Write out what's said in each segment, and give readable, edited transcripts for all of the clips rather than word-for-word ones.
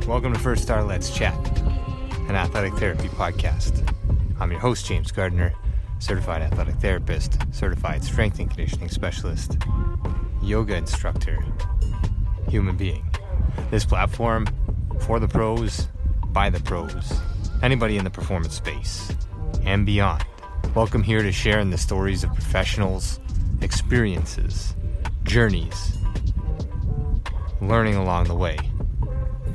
Welcome to First Star Let's Chat, an athletic therapy podcast. I'm your host, James Gardner, certified athletic therapist, certified strength and conditioning specialist, yoga instructor, human being. This platform, for the pros, by the pros, anybody in the performance space, and beyond. Welcome here to share in the stories of professionals, experiences, journeys, learning along the way.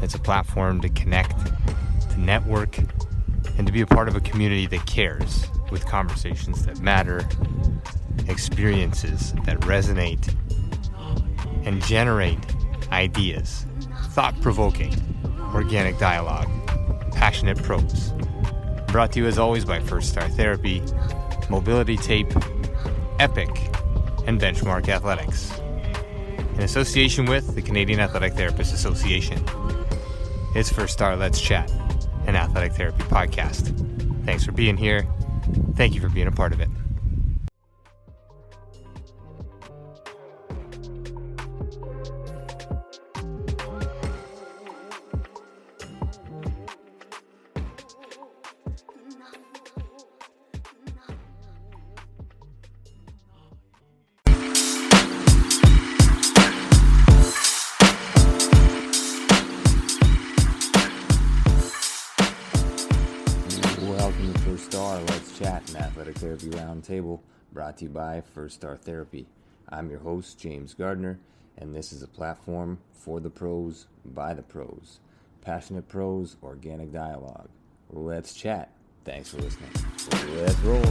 It's a platform to connect, to network, and to be a part of a community that cares, with conversations that matter, experiences that resonate, and generate ideas, thought-provoking, organic dialogue, passionate pros. Brought to you as always by First Star Therapy, Mobility Tape, Epic, and Benchmark Athletics. In association with the Canadian Athletic Therapists Association. It's First Star Let's Chat, an athletic therapy podcast. Thanks for being here. Thank you for being a part of it. Welcome to First Star Let's Chat, an athletic therapy roundtable brought to you by First Star Therapy. I'm your host, James Gardner, and this is a platform for the pros, by the pros. Passionate pros, organic dialogue. Let's chat. Thanks for listening. Let's roll.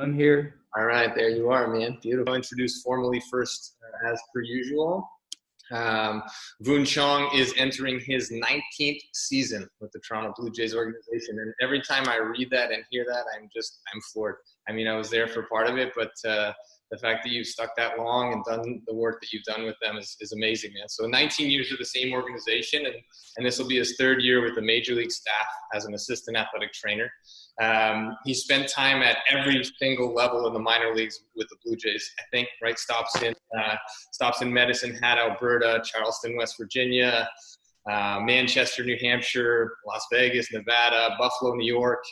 I'm here. All right, there you are, man. Beautiful. I'll introduce formally first, as per usual. Voon Chong is entering his 19th season with the Toronto Blue Jays organization. And every time I read that and hear that, I'm floored. I mean, I was there for part of it, but the fact that you've stuck that long and done the work that you've done with them is amazing, man. So 19 years with the same organization, and this will be his third year with the major league staff as an assistant athletic trainer. He spent time at every single level in the minor leagues with the Blue Jays, I think, right? Stops in Medicine Hat, Alberta, Charleston, West Virginia, Manchester, New Hampshire, Las Vegas, Nevada, Buffalo, New York,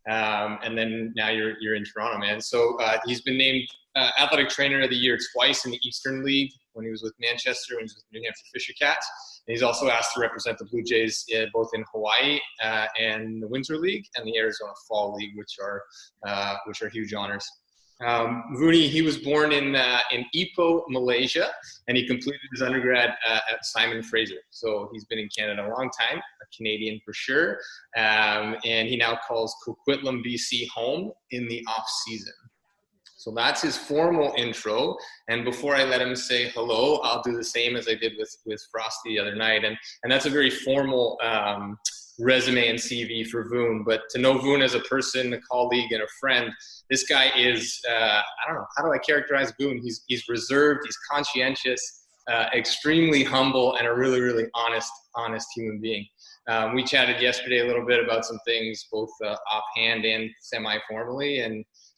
and then now you're in Toronto, man. So he's been named Athletic Trainer of the Year twice in the Eastern League when he was with Manchester, when he was with New Hampshire Fisher Cats. And he's also asked to represent the Blue Jays both in Hawaii and the Winter League and the Arizona Fall League, which are huge honors. Vooney, he was born in Ipoh, Malaysia, and he completed his undergrad at Simon Fraser. So he's been in Canada a long time, a Canadian for sure, and he now calls Coquitlam, BC home in the off season. So that's his formal intro. And before I let him say hello, I'll do the same as I did with Frosty the other night. And that's a very formal resume and CV for Voon. But to know Voon as a person, a colleague, and a friend, this guy is, I don't know, how do I characterize Voon? He's reserved, he's conscientious, extremely humble, and a really, really honest human being. We chatted yesterday a little bit about some things, both offhand and semi-formally.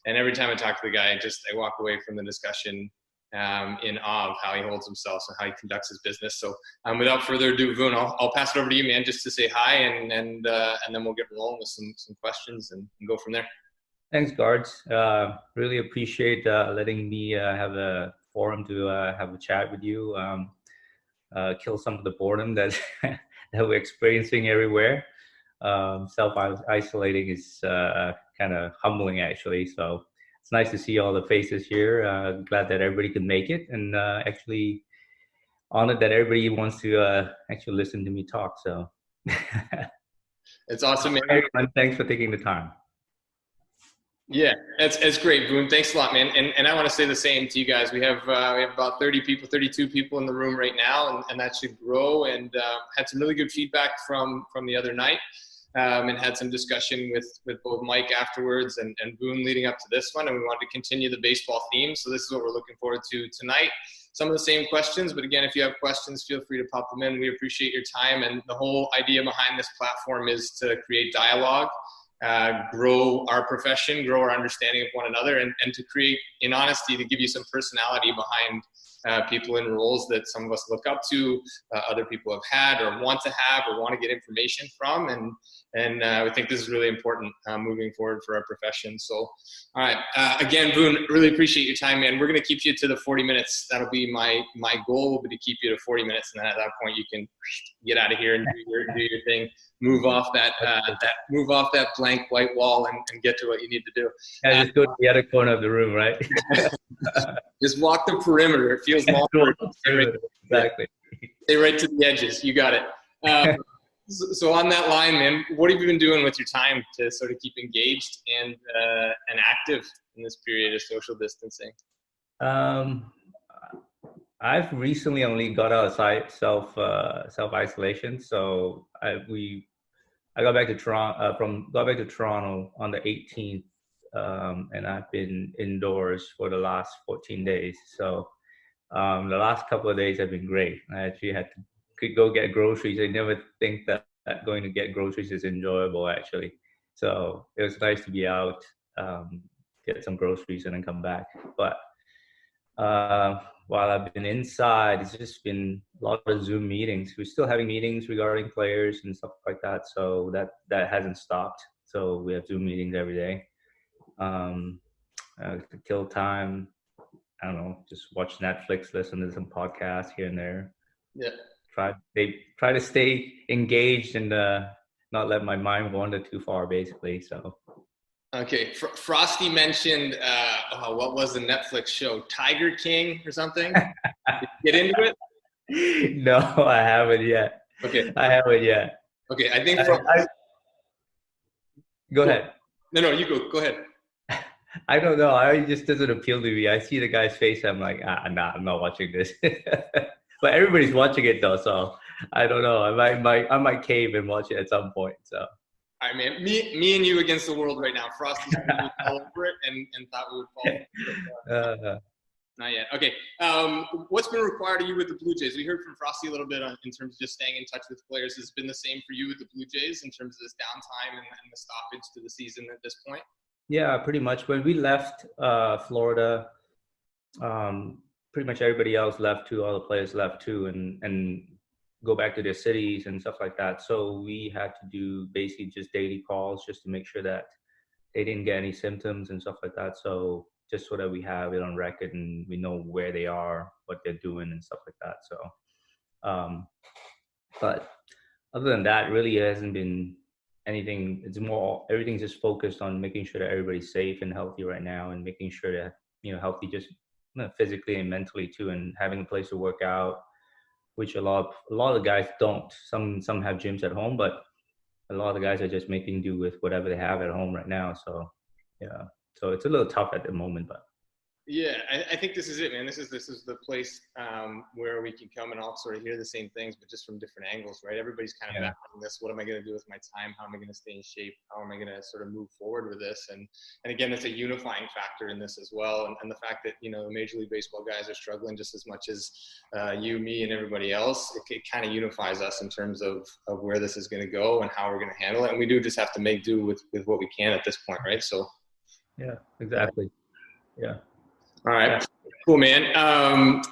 And every time I talk to the guy, I walk away from the discussion in awe of how he holds himself and how he conducts his business. So without further ado, Voon, I'll pass it over to you, man, just to say hi, and then we'll get rolling with some questions and go from there. Thanks, Guards. Really appreciate letting me have a forum to have a chat with you, kill some of the boredom that that we're experiencing everywhere. Self-isolating is kind of humbling, actually. So it's nice to see all the faces here. Glad that everybody could make it, and actually honored that everybody wants to actually listen to me talk. So it's awesome, man. Everyone, thanks for taking the time. Yeah, it's great, Voon. Thanks a lot, man. And I want to say the same to you guys. We have about 32 people in the room right now, and that should grow. And had some really good feedback from the other night, and had some discussion with both Mike afterwards and Voon leading up to this one. And we wanted to continue the baseball theme. So this is what we're looking forward to tonight. Some of the same questions, but again, if you have questions, feel free to pop them in. We appreciate your time. And the whole idea behind this platform is to create dialogue grow our profession, grow our understanding of one another, and to create, in honesty, to give you some personality behind people in roles that some of us look up to, other people have had or want to have or want to get information from. And we think this is really important moving forward for our profession. So, all right. Again, Voon, really appreciate your time, man. We're going to keep you to the 40 minutes. That'll be my goal will be to keep you to 40 minutes. And then at that point, you can get out of here and do your thing. Move off that blank white wall and get to what you need to do. Yeah, just go to the other corner of the room, right? Just walk the perimeter. It feels longer. Exactly. Stay right to the edges. You got it. So on that line, man, what have you been doing with your time to sort of keep engaged and active in this period of social distancing? I've recently only got out of self isolation. So I got back to Toronto on the 18th, and I've been indoors for the last 14 days. So the last couple of days have been great. I actually could go get groceries. I never think that going to get groceries is enjoyable, actually. So it was nice to be out, get some groceries, and then come back. But while I've been inside, it's just been a lot of Zoom meetings. We're still having meetings regarding players and stuff like that. So that hasn't stopped. So we have Zoom meetings every day. To kill time, I don't know, just watch Netflix, listen to some podcasts here and there. Yeah. Try to stay engaged and not let my mind wander too far, basically. So. Okay, Frosty mentioned what was the Netflix show, Tiger King or something? Did you get into it? No, I haven't yet. Okay, I haven't yet. Okay, I think go ahead. No, you go ahead. I don't know. It just doesn't appeal to me. I see the guy's face. I'm like, nah, I'm not watching this. But everybody's watching it though, so I don't know. I might cave and watch it at some point. So. All right, man. Me and you against the world right now. Frosty's all over it and thought we would fall. Not yet. Okay. What's been required of you with the Blue Jays? We heard from Frosty a little bit in terms of just staying in touch with players. Has it been the same for you with the Blue Jays in terms of this downtime and the stoppage to the season at this point? Yeah, pretty much. When we left Florida, pretty much everybody else left too. All the players left too, and go back to their cities and stuff like that. So we had to do basically just daily calls just to make sure that they didn't get any symptoms and stuff like that. So just so that we have it on record and we know where they are, what they're doing and stuff like that. So, but other than that, really it hasn't been anything. It's more, everything's just focused on making sure that everybody's safe and healthy right now, and making sure that, healthy just physically and mentally too, and having a place to work out, which a lot of the guys don't. Some have gyms at home, but a lot of the guys are just making do with whatever they have at home right now. So, yeah. So it's a little tough at the moment, but. Yeah, I think this is it, man. This is the place where we can come and all sort of hear the same things, but just from different angles, right? Everybody's kind of battling this. What am I going to do with my time? How am I going to stay in shape? How am I going to sort of move forward with this? And again, it's a unifying factor in this as well. And the fact that, the Major League Baseball guys are struggling just as much as you, me, and everybody else, it kind of unifies us in terms of where this is going to go and how we're going to handle it. And we do just have to make do with what we can at this point, right? So. Yeah, exactly. Yeah. All right, cool, man.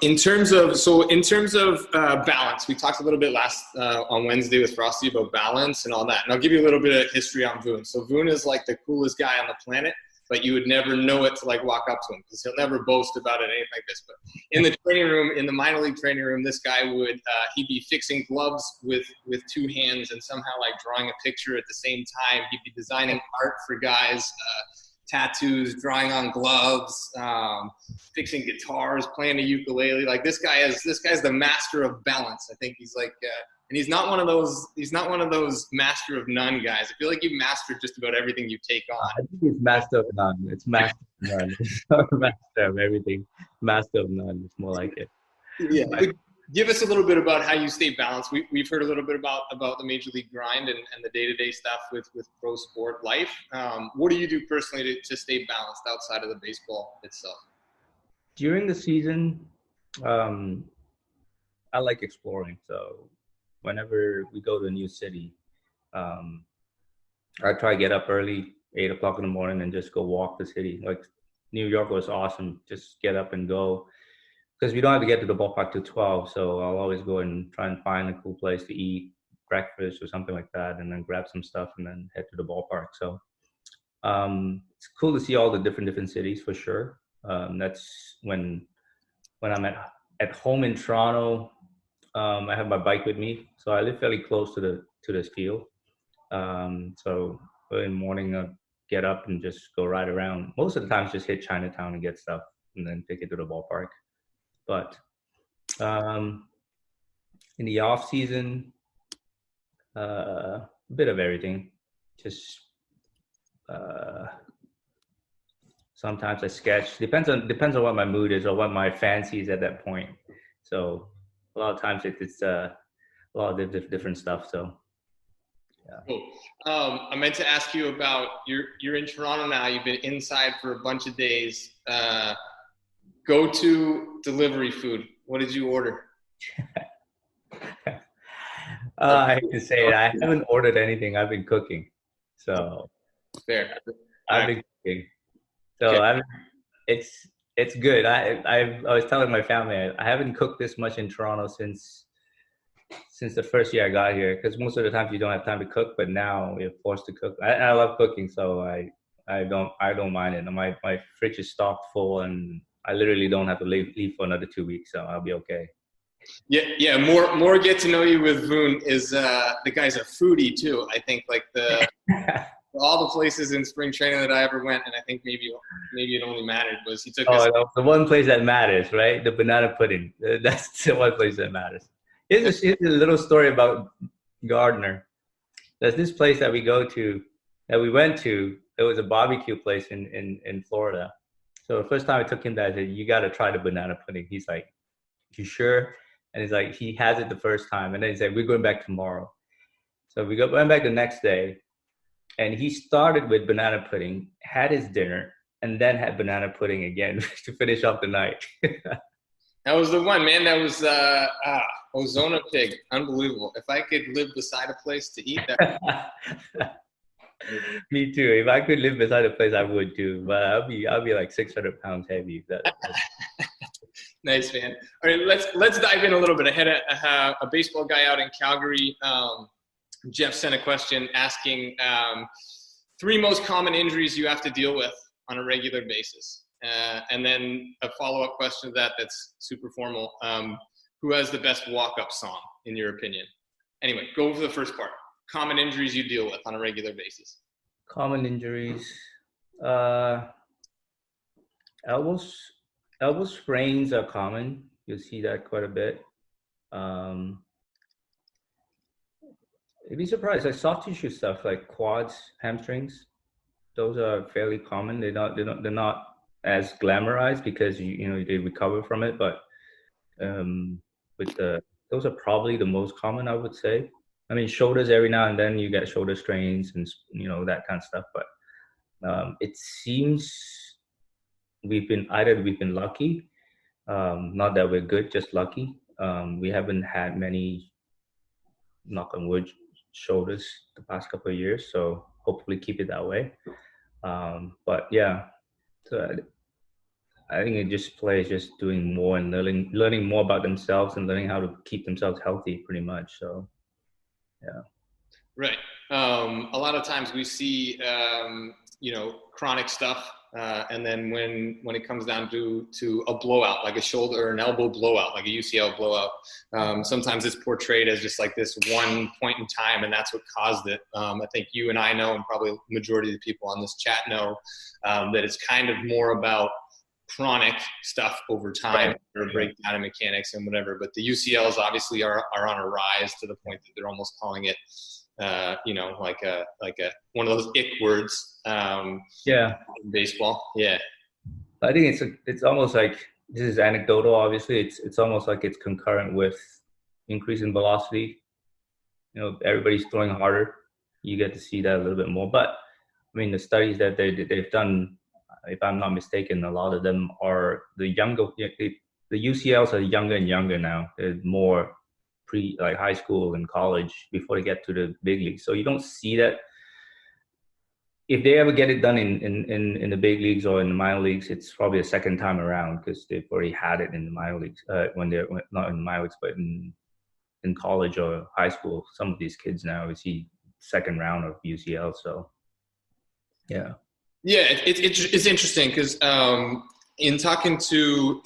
In terms of balance, we talked a little bit on Wednesday with Frosty about balance and all that. And I'll give you a little bit of history on Voon. So Voon is like the coolest guy on the planet, but you would never know it to walk up to him because he'll never boast about it, anything like this. But in the training room, in the minor league training room, this guy would he'd be fixing gloves with two hands and somehow drawing a picture at the same time. He'd be designing art for guys. Tattoos, drawing on gloves, fixing guitars, playing the ukulele. This guy's the master of balance. I think he's and he's not one of those master of none guys. I feel like you've mastered just about everything you take on. I think it's master of none. It's master of none. It's not master of everything. Master of none. It's more like it. Yeah. Give us a little bit about how you stay balanced. We've heard a little bit about the Major League grind and the day-to-day stuff with pro sport life. What do you do personally to stay balanced outside of the baseball itself? During the season, I like exploring. So whenever we go to a new city, I try to get up early, 8 o'clock in the morning, and just go walk the city. Like New York was awesome. Just get up and go because we don't have to get to the ballpark till 12. So I'll always go and try and find a cool place to eat breakfast or something like that, and then grab some stuff and then head to the ballpark. So it's cool to see all the different cities for sure. That's when I'm at home in Toronto. I have my bike with me, so I live fairly close to this field. So early in the morning, I get up and just go right around. Most of the times, just hit Chinatown and get stuff, and then take it to the ballpark. But in the off season, a bit of everything. Just sometimes I sketch. Depends on what my mood is or what my fancy is at that point. So a lot of times it's a lot of different stuff. So yeah. Cool. I meant to ask you about you're in Toronto now. You've been inside for a bunch of days. Go to delivery food. What did you order? I hate to say it. I haven't ordered anything. I've been cooking. So Fair. I've been cooking. So Okay. it's good. I was telling my family I haven't cooked this much in Toronto since the first year I got here, because most of the times you don't have time to cook, but now you're forced to cook. I love cooking, so I don't mind it. My fridge is stocked full, and I literally don't have to leave for another 2 weeks, so I'll be okay. Yeah. More get to know you with Voon is the guy's a foodie too. I think like all the places in spring training that I ever went, and I think maybe it only mattered was he took us. No, the one place that matters, right? The banana pudding. That's the one place that matters. Here's a little story about Gardner. There's this place that we went to. It was a barbecue place in Florida. So the first time I took him there, I said, "You got to try the banana pudding." He's like, "You sure?" And he's like, he has it the first time, and then he said, "We're going back tomorrow." So went back the next day, and he started with banana pudding, had his dinner, and then had banana pudding again to finish off the night. That was the one, man. That was Ozona pig. Unbelievable. If I could live beside a place to eat that. Me too. If I could live beside a place, I would too. But I'll be like 600 pounds heavy. Nice, man. All right, let's dive in a little bit. I had a baseball guy out in Calgary. Jeff sent a question asking 3 most common injuries you have to deal with on a regular basis. And then a follow-up question to that's super formal. Who has the best walk-up song, in your opinion? Anyway, go over the first part. Common injuries you deal with on a regular basis. Common injuries. Elbow sprains are common. You'll see that quite a bit. You'd be surprised. Like soft tissue stuff, like quads, hamstrings, those are fairly common. They're not as glamorized because they recover from it. But those are probably the most common, I would say. I mean, shoulders, every now and then you get shoulder strains and that kind of stuff. But it seems we've been lucky. Not that we're good, just lucky. We haven't had many, knock on wood, shoulders the past couple of years, so hopefully keep it that way. But yeah, so I think players just doing more and learning more about themselves and learning how to keep themselves healthy, pretty much. So yeah. Right. A lot of times we see chronic stuff, and then when it comes down to a blowout, like a shoulder or an elbow blowout, like a UCL blowout, sometimes it's portrayed as just like this one point in time, and that's what caused it. I think you and I know, and probably the majority of the people on this chat know, that it's kind of more about chronic stuff over time, or breakdown in mechanics and whatever. But the UCLs obviously are on a rise to the point that they're almost calling it like a one of those ick words. In baseball. Yeah. I think it's almost like, this is anecdotal, obviously. It's almost like it's concurrent with increase in velocity. Everybody's throwing harder. You get to see that a little bit more. But I mean, the studies that they've done, if I'm not mistaken, a lot of them are the younger. The UCLs are younger and younger now. They're more like high school and college before they get to the big leagues. So you don't see that if they ever get it done in the big leagues or in the minor leagues, it's probably a second time around because they've already had it in the minor leagues when they're not in the minor leagues, but in college or high school. Some of these kids now we see second round of UCL. So yeah. Yeah, it's interesting because in talking to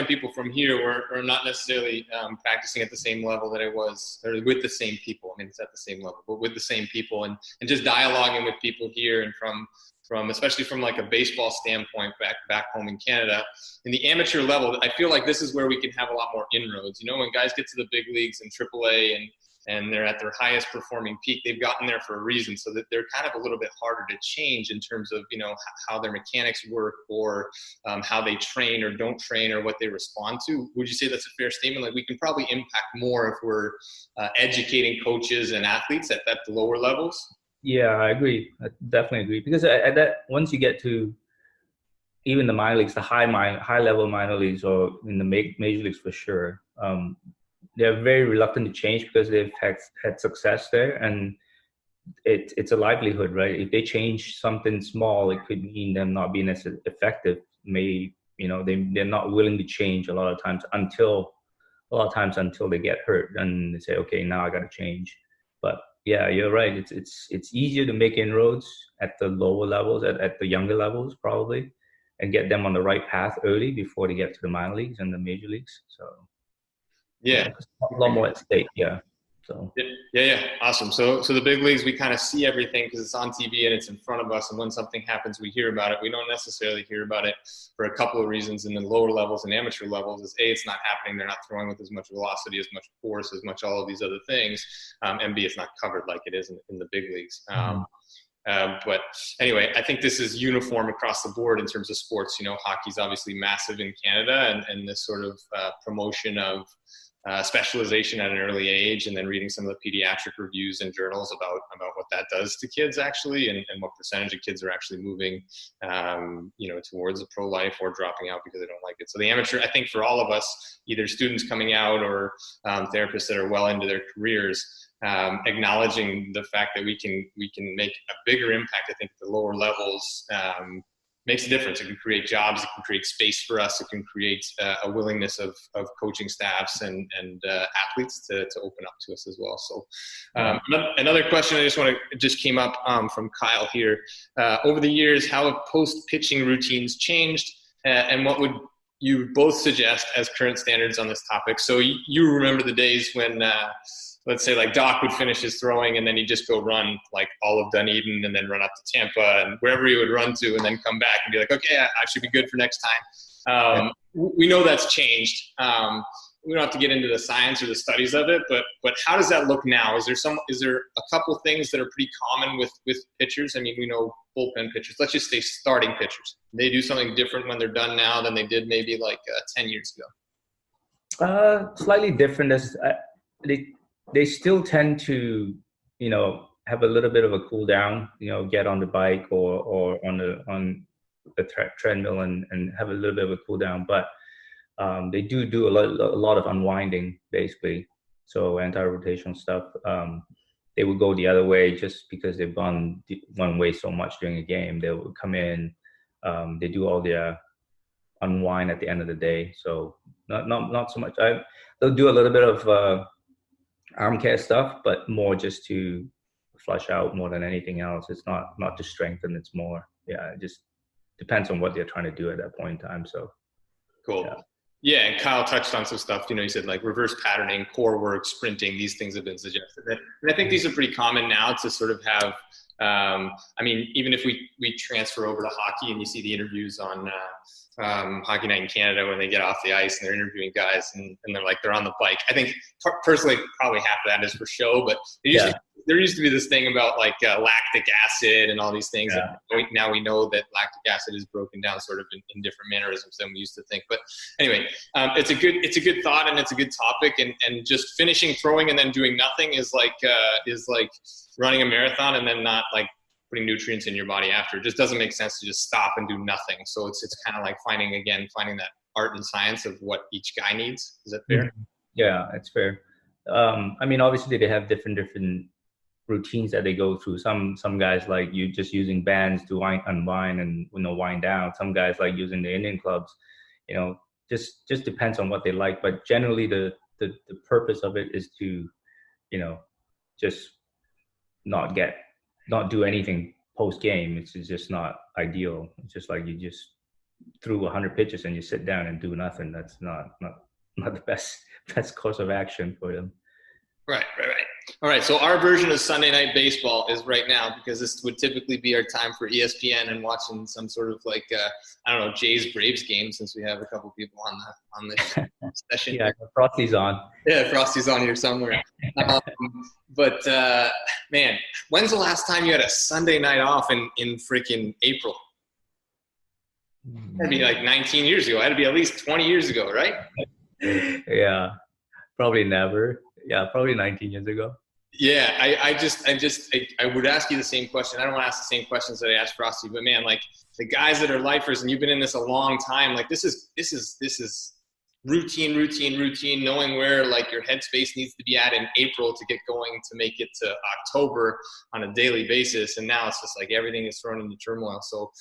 people from here who are not necessarily practicing at the same level that I was, or with the same people. I mean, it's at the same level, but with the same people, and just dialoguing with people here, and from especially from like a baseball standpoint back home in Canada, in the amateur level, I feel like this is where we can have a lot more inroads. You know, when guys get to the big leagues in AAA and they're at their highest performing peak, they've gotten there for a reason, so that they're kind of a little bit harder to change in terms of, you know, how their mechanics work, or how they train or don't train, or what they respond to. Would you say that's a fair statement? Like, we can probably impact more if we're educating coaches and athletes at the lower levels? Yeah, I agree. I definitely agree, because at that, once you get to even the minor leagues, the high level minor leagues, or in the major leagues for sure, they're very reluctant to change because they've had success there, and it's a livelihood, right? If they change something small, it could mean them not being as effective. They're not willing to change a lot of times until they get hurt, and they say, okay, now I got to change. But yeah, you're right. It's easier to make inroads at the lower levels, at the younger levels probably, and get them on the right path early before they get to the minor leagues and the major leagues. So yeah, a lot more at stake. Yeah. So yeah, awesome. So the big leagues, we kind of see everything because it's on TV and it's in front of us. And when something happens, we hear about it. We don't necessarily hear about it for a couple of reasons. In the lower levels and amateur levels, is A, it's not happening. They're not throwing with as much velocity, as much force, as much all of these other things. And B, it's not covered like it is in the big leagues. But anyway, I think this is uniform across the board in terms of sports. You know, hockey's obviously massive in Canada, and this sort of promotion of specialization at an early age, and then reading some of the pediatric reviews and journals about what that does to kids actually, and what percentage of kids are actually moving towards a pro life or dropping out because they don't like it. So the amateur, I think for all of us, either students coming out or therapists that are well into their careers, acknowledging the fact that we can make a bigger impact, I think, at the lower levels, makes a difference. It can create jobs, it can create space for us, it can create a willingness of coaching staffs and athletes to open up to us as well. So another question I just came up from Kyle here. Over the years, how have post-pitching routines changed, and what would you both suggest as current standards on this topic? So you remember the days when let's say like Doc would finish his throwing and then he'd just go run like all of Dunedin and then run up to Tampa and wherever he would run to, and then come back and be like, okay, I should be good for next time. We know that's changed. We don't have to get into the science or the studies of it, but how does that look now? Is there a couple things that are pretty common with pitchers? I mean, we know bullpen pitchers. Let's just say starting pitchers. They do something different when they're done now than they did maybe like 10 years ago. Slightly different. They still tend to, have a little bit of a cool down, get on the bike or on the treadmill and have a little bit of a cool down. But they do a lot of unwinding, basically. So anti-rotational stuff. They would go the other way just because they've gone one way so much during a game. They would come in. They do all their unwind at the end of the day. So not so much. They'll do a little bit of arm care stuff, but more just to flush out more than anything else. It's not to strengthen. It's more, it just depends on what they're trying to do at that point in time. So cool. Yeah, and Kyle touched on some stuff. He said like reverse patterning, core work, sprinting. These things have been suggested, and I think these are pretty common now to sort of have. Even if we transfer over to hockey and you see the interviews on Hockey Night in Canada when they get off the ice and they're interviewing guys and they're like they're on the bike. I think personally probably half of that is for show, but there used to be this thing about like lactic acid and all these things. Yeah. And now we know that lactic acid is broken down sort of in different mannerisms than we used to think. But anyway, it's a good thought and it's a good topic. And just finishing throwing and then doing nothing is like running a marathon and then not like putting nutrients in your body after. It just doesn't make sense to just stop and do nothing. So it's kind of like finding that art and science of what each guy needs. Is that fair? Yeah, it's fair. Obviously they have different routines that they go through. Some guys like you just using bands to unwind and wind down. Some guys like using the Indian clubs. Just depends on what they like. But generally, the purpose of it is to just not do anything post game. It's just not ideal. It's just like you just threw 100 pitches and you sit down and do nothing. That's not the best course of action for them. Right. All right. So our version of Sunday Night Baseball is right now, because this would typically be our time for ESPN and watching some sort of like Jays Braves game, since we have a couple people on this session. Yeah, Frosty's on. Yeah, Frosty's on here somewhere. But man, when's the last time you had a Sunday night off in freaking April? That'd be like 19 years ago. That'd be at least 20 years ago, right? Yeah, probably never. Yeah, probably 19 years ago. Yeah, I would ask you the same question. I don't want to ask the same questions that I asked Frosty, but man, like the guys that are lifers and you've been in this a long time, like this is routine, knowing where like your headspace needs to be at in April to get going to make it to October on a daily basis. And now it's just like everything is thrown into turmoil. So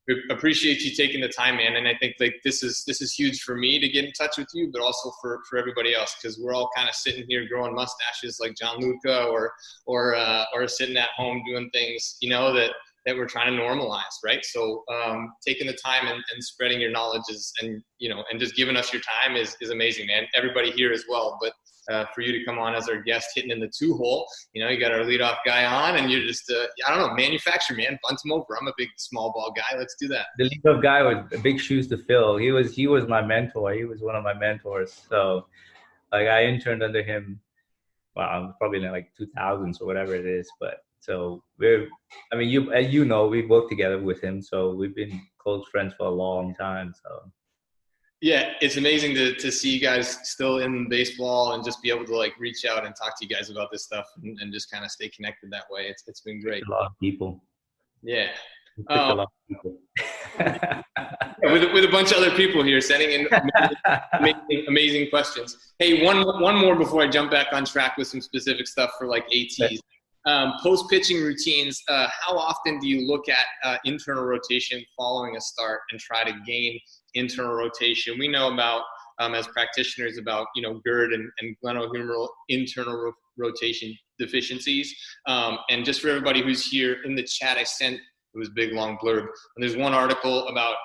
we appreciate you taking the time, man. And I think like this is huge for me to get in touch with you, but also for everybody else, because we're all kind of sitting here growing mustaches like John Luca or sitting at home doing things, that we're trying to normalize, right? So taking the time and spreading your knowledge and just giving us your time is amazing, man. Everybody here as well, but for you to come on as our guest hitting in the 2-hole, you got our leadoff guy on and you're just, manufacture, man, bunt him over. I'm a big small ball guy. Let's do that. The leadoff guy was big shoes to fill. He was my mentor. He was one of my mentors. So like I interned under him, probably in like 2000s or whatever it is. But so we've worked together with him. So we've been close friends for a long time. So. Yeah, it's amazing to see you guys still in baseball and just be able to like reach out and talk to you guys about this stuff and just kind of stay connected that way. It's been great. A lot of people. Yeah. A lot of people. with a bunch of other people here sending in amazing questions. Hey, one more before I jump back on track with some specific stuff for like ATs. Post pitching routines. How often do you look at internal rotation following a start and try to gain internal rotation? We know about as practitioners about GERD and glenohumeral internal rotation deficiencies. And just for everybody who's here in the chat, I sent it was a big long blurb. And there's one article about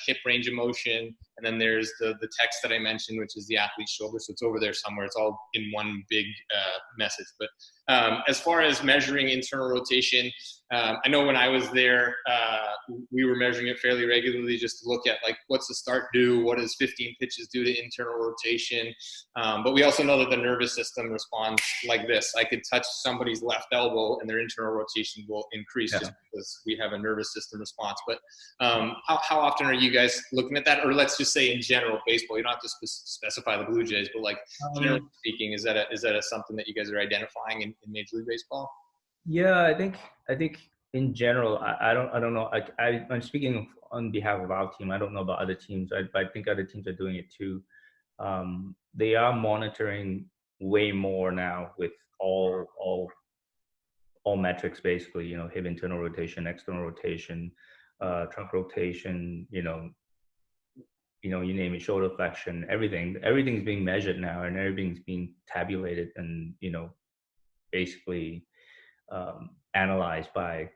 hip range of motion, and then there's the text that I mentioned, which is the athlete's shoulder. So it's over there somewhere. It's all in one big message. But as far as measuring internal rotation, I know when I was there, we were measuring it fairly regularly just to look at like what's the start do, what does 15 pitches do to internal rotation. But we also know that the nervous system responds like this. I could touch somebody's left elbow and their internal rotation will increase just because we have a nervous system response. But how often are you guys looking at that? Or let's just say in general baseball, you don't have to specify the Blue Jays, but like generally speaking, is that something that you guys are identifying in Major League Baseball? Yeah, I think in general, I don't know. I'm speaking on behalf of our team. I don't know about other teams. I think other teams are doing it too. They are monitoring way more now with all metrics basically. Hip internal rotation, external rotation, trunk rotation. You name it, shoulder flexion, everything. Everything's being measured now, and everything's being tabulated, and basically analyzed by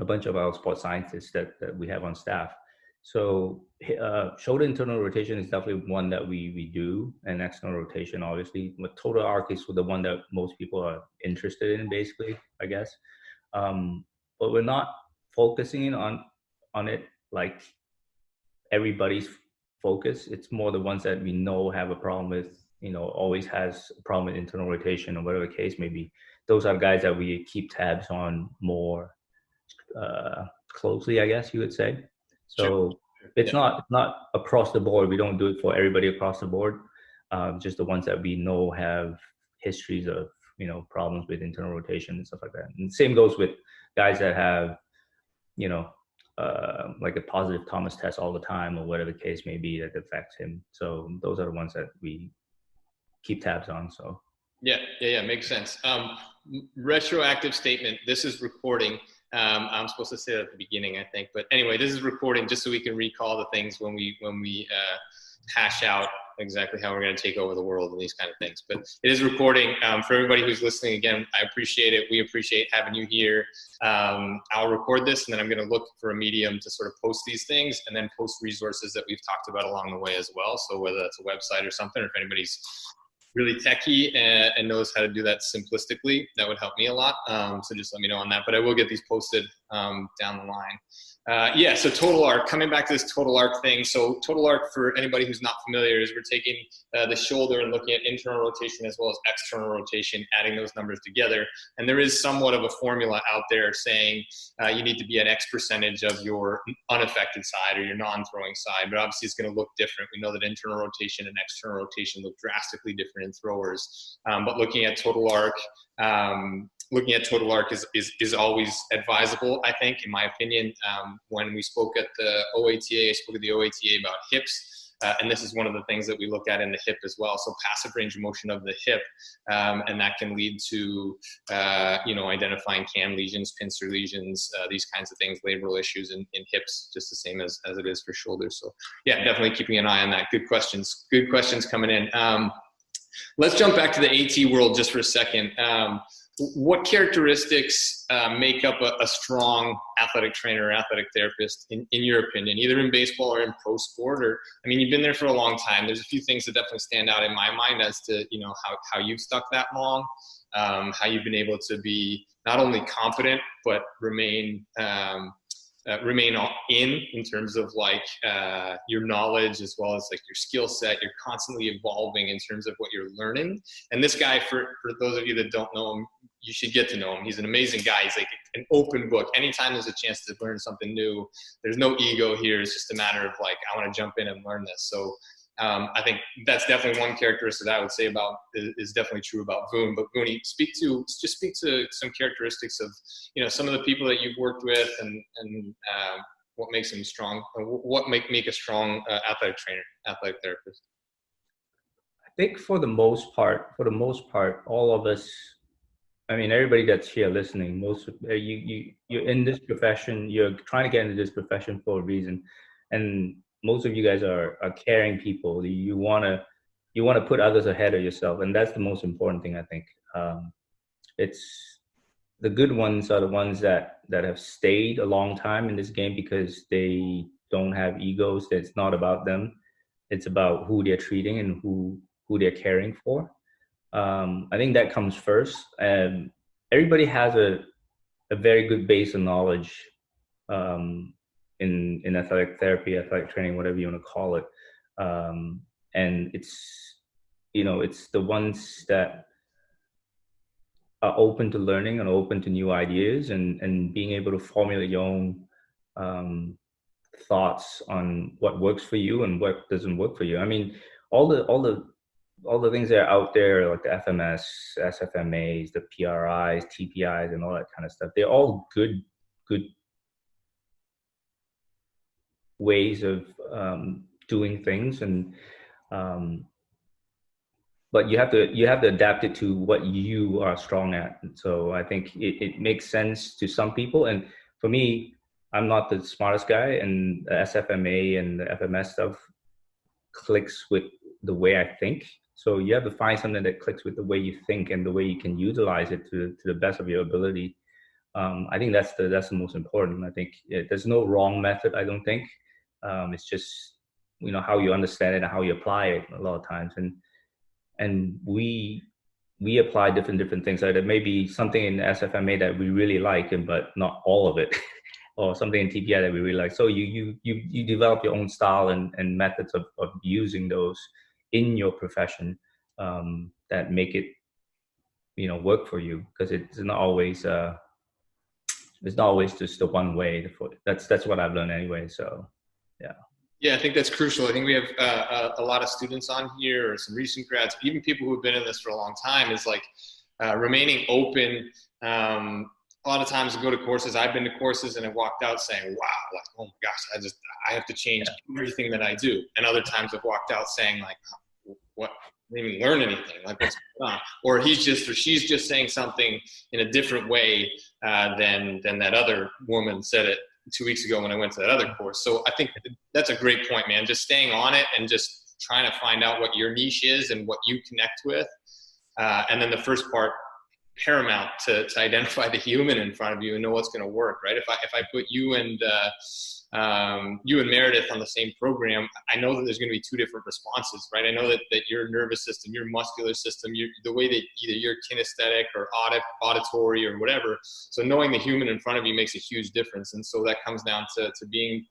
a bunch of our sports scientists that we have on staff. So shoulder internal rotation is definitely one that we do, and external rotation, obviously. But total arc is the one that most people are interested in, basically, I guess. But we're not focusing on it like everybody's focus. It's more the ones that we know have a problem with, always has a problem with internal rotation or whatever the case may be. Those are guys that we keep tabs on more closely, I guess you would say. So it's not across the board. We don't do it for everybody across the board. Just the ones that we know have histories of, problems with internal rotation and stuff like that. And the same goes with guys that have, like a positive Thomas test all the time or whatever the case may be that affects him. So those are the ones that we keep tabs on. So. Yeah, makes sense. retroactive statement. This is recording. I'm supposed to say that at the beginning, I think. But anyway, this is recording just so we can recall the things when we hash out exactly how we're going to take over the world and these kind of things. But it is recording. For everybody who's listening, again, I appreciate it. We appreciate having you here. I'll record this, and then I'm going to look for a medium to sort of post these things, and then post resources that we've talked about along the way as well. So whether that's a website or something, or if anybody's really techie and knows how to do that simplistically, that would help me a lot. So just let me know on that. But I will get these posted down the line. So total arc, coming back to this total arc thing. So total arc, for anybody who's not familiar, is we're taking the shoulder and looking at internal rotation as well as external rotation, adding those numbers together. And there is somewhat of a formula out there saying you need to be at X percentage of your unaffected side or your non-throwing side, but obviously it's going to look different. We know that internal rotation and external rotation look drastically different in throwers, but looking at total arc, is always advisable, I think, in my opinion. When we spoke at the OATA, I spoke at the OATA about hips, and this is one of the things that we look at in the hip as well. So passive range of motion of the hip, and that can lead to, identifying cam lesions, pincer lesions, these kinds of things, labral issues in hips, just the same as it is for shoulders. So yeah, definitely keeping an eye on that. Good questions coming in. Let's jump back to the AT world just for a second. What characteristics make up a strong athletic trainer or athletic therapist in your opinion, either in baseball or in pro sport? Or, I mean, you've been there for a long time. There's a few things that definitely stand out in my mind as to, how you've stuck that long, how you've been able to be not only competent, but remain in terms of your knowledge as well as your skill set. You're constantly evolving in terms of what you're learning. And this guy, for those of you that don't know him, you should get to know him. He's an amazing guy. He's like an open book. Anytime there's a chance to learn something new, there's no ego here. It's just a matter of I want to jump in and learn this. So I think that's definitely one characteristic that I would say about is definitely true about Voon. But Voon, speak to some characteristics of some of the people that you've worked with and what makes them strong, or what make a strong athletic trainer, athletic therapist. I think for the most part, all of us, I mean, everybody that's here listening, you're in this profession, you're trying to get into this profession for a reason, and most of you guys are caring people. You want to put others ahead of yourself, and that's the most important thing, I think. It's the good ones are the ones that have stayed a long time in this game because they don't have egos. It's not about them. It's about who they're treating and who they're caring for. I think that comes first. And everybody has a very good base of knowledge in athletic therapy, athletic training, whatever you want to call it. And it's the ones that are open to learning and open to new ideas and being able to formulate your own thoughts on what works for you and what doesn't work for you. I mean, all the things that are out there, like the FMS, SFMAs, the PRIs, TPIs, and all that kind of stuff, they're all good ways of doing things, and but you have to adapt it to what you are strong at. And so I think it makes sense to some people, and for me, I'm not the smartest guy, and the SFMA and the FMS stuff clicks with the way I think. So you have to find something that clicks with the way you think and the way you can utilize it to the best of your ability. I think that's the most important. I think there's no wrong method, I don't think. It's just, how you understand it and how you apply it a lot of times. And we apply different things. Like there may be something in SFMA that we really like, but not all of it, or something in TPI that we really like. So you develop your own style and methods of using those in your profession that make it, work for you, because it's not always just the one way. That's what I've learned anyway. So yeah. Yeah, I think that's crucial. I think we have a lot of students on here, or some recent grads, even people who've been in this for a long time, is remaining open. A lot of times I go to courses, I've been to courses and I've walked out saying, wow, oh my gosh, I have to change everything that I do. And other times I've walked out saying what didn't even learn anything. Like, what's going on? Or she's just saying something in a different way than that other woman said it 2 weeks ago when I went to that other course. So I think that's a great point, man. Just staying on it and just trying to find out what your niche is and what you connect with. And then the first part, paramount to identify the human in front of you and know what's going to work, right? If I put you and Meredith on the same program, I know that there's going to be two different responses, right? I know that your nervous system, your muscular system, the way that either you're kinesthetic or auditory or whatever. So knowing the human in front of you makes a huge difference. And so that comes down to being,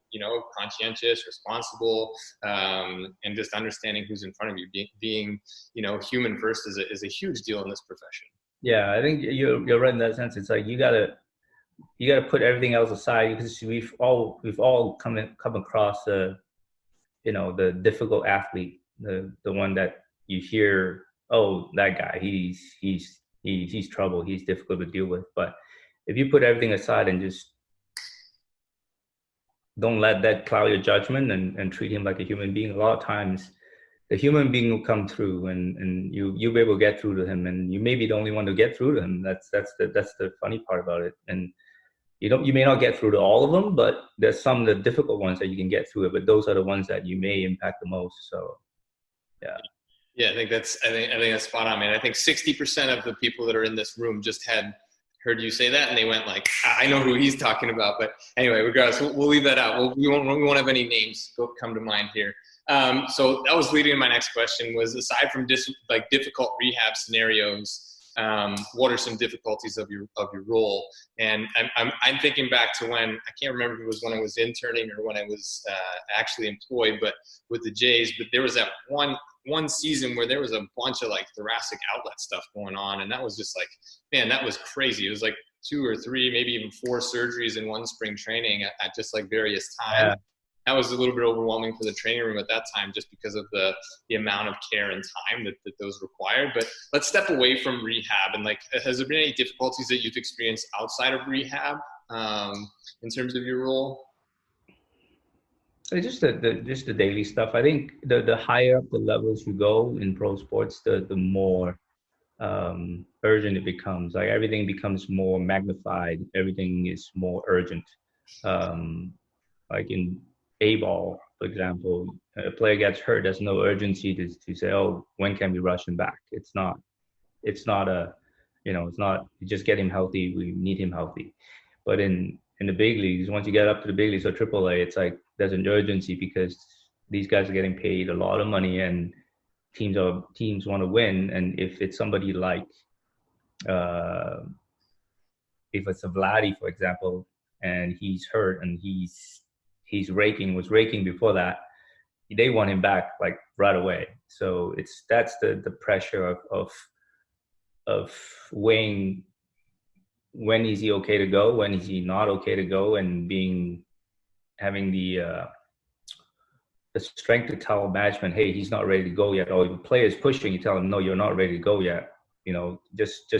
conscientious, responsible, and just understanding who's in front of you. Being human first is a huge deal in this profession. Yeah, I think you're right in that sense. It's like you gotta put everything else aside, because we've all come across the difficult athlete, the one that you hear, oh, that guy, he's trouble, he's difficult to deal with. But if you put everything aside and just don't let that cloud your judgment and treat him like a human being, a lot of times the human being will come through and you'll be able to get through to him, and you may be the only one to get through to him. That's the funny part about it. And you may not get through to all of them, but there's some of the difficult ones that you can get through it, but those are the ones that you may impact the most. So yeah, I think that's spot on, man. I think 60% of the people that are in this room just had heard you say that and they went like, I know who he's talking about. But anyway, regardless, we'll leave that out. We won't have any names come to mind here. So that was leading to my next question, was aside from difficult rehab scenarios, what are some difficulties of your role? And I'm thinking back to when, I can't remember if it was when I was interning or when I was actually employed, but with the Jays. But there was that one season where there was a bunch of like thoracic outlet stuff going on, and that was just like, man, that was crazy. It was like 2 or 3, maybe even 4 surgeries in one spring training at just like various times. Yeah. That was a little bit overwhelming for the training room at that time, just because of the amount of care and time that those required. But let's step away from rehab, and like, has there been any difficulties that you've experienced outside of rehab in terms of your role? Just the daily stuff. I think the higher up the levels you go in pro sports, the more urgent it becomes. Like, everything becomes more magnified. Everything is more urgent. Like in A-ball, for example, a player gets hurt, there's no urgency to say, oh, when can we rush him back? It's not you just get him healthy, we need him healthy. But in the big leagues, once you get up to the big leagues or AAA, it's like there's an urgency, because these guys are getting paid a lot of money and teams want to win. And if it's somebody like if it's a Vladdy, for example, and he's hurt and was raking before that, they want him back like right away. So that's the pressure of weighing, when is he okay to go, when is he not okay to go, and having the strength to tell management, hey, he's not ready to go yet. Or the player's pushing, you tell him, no, you're not ready to go yet. Just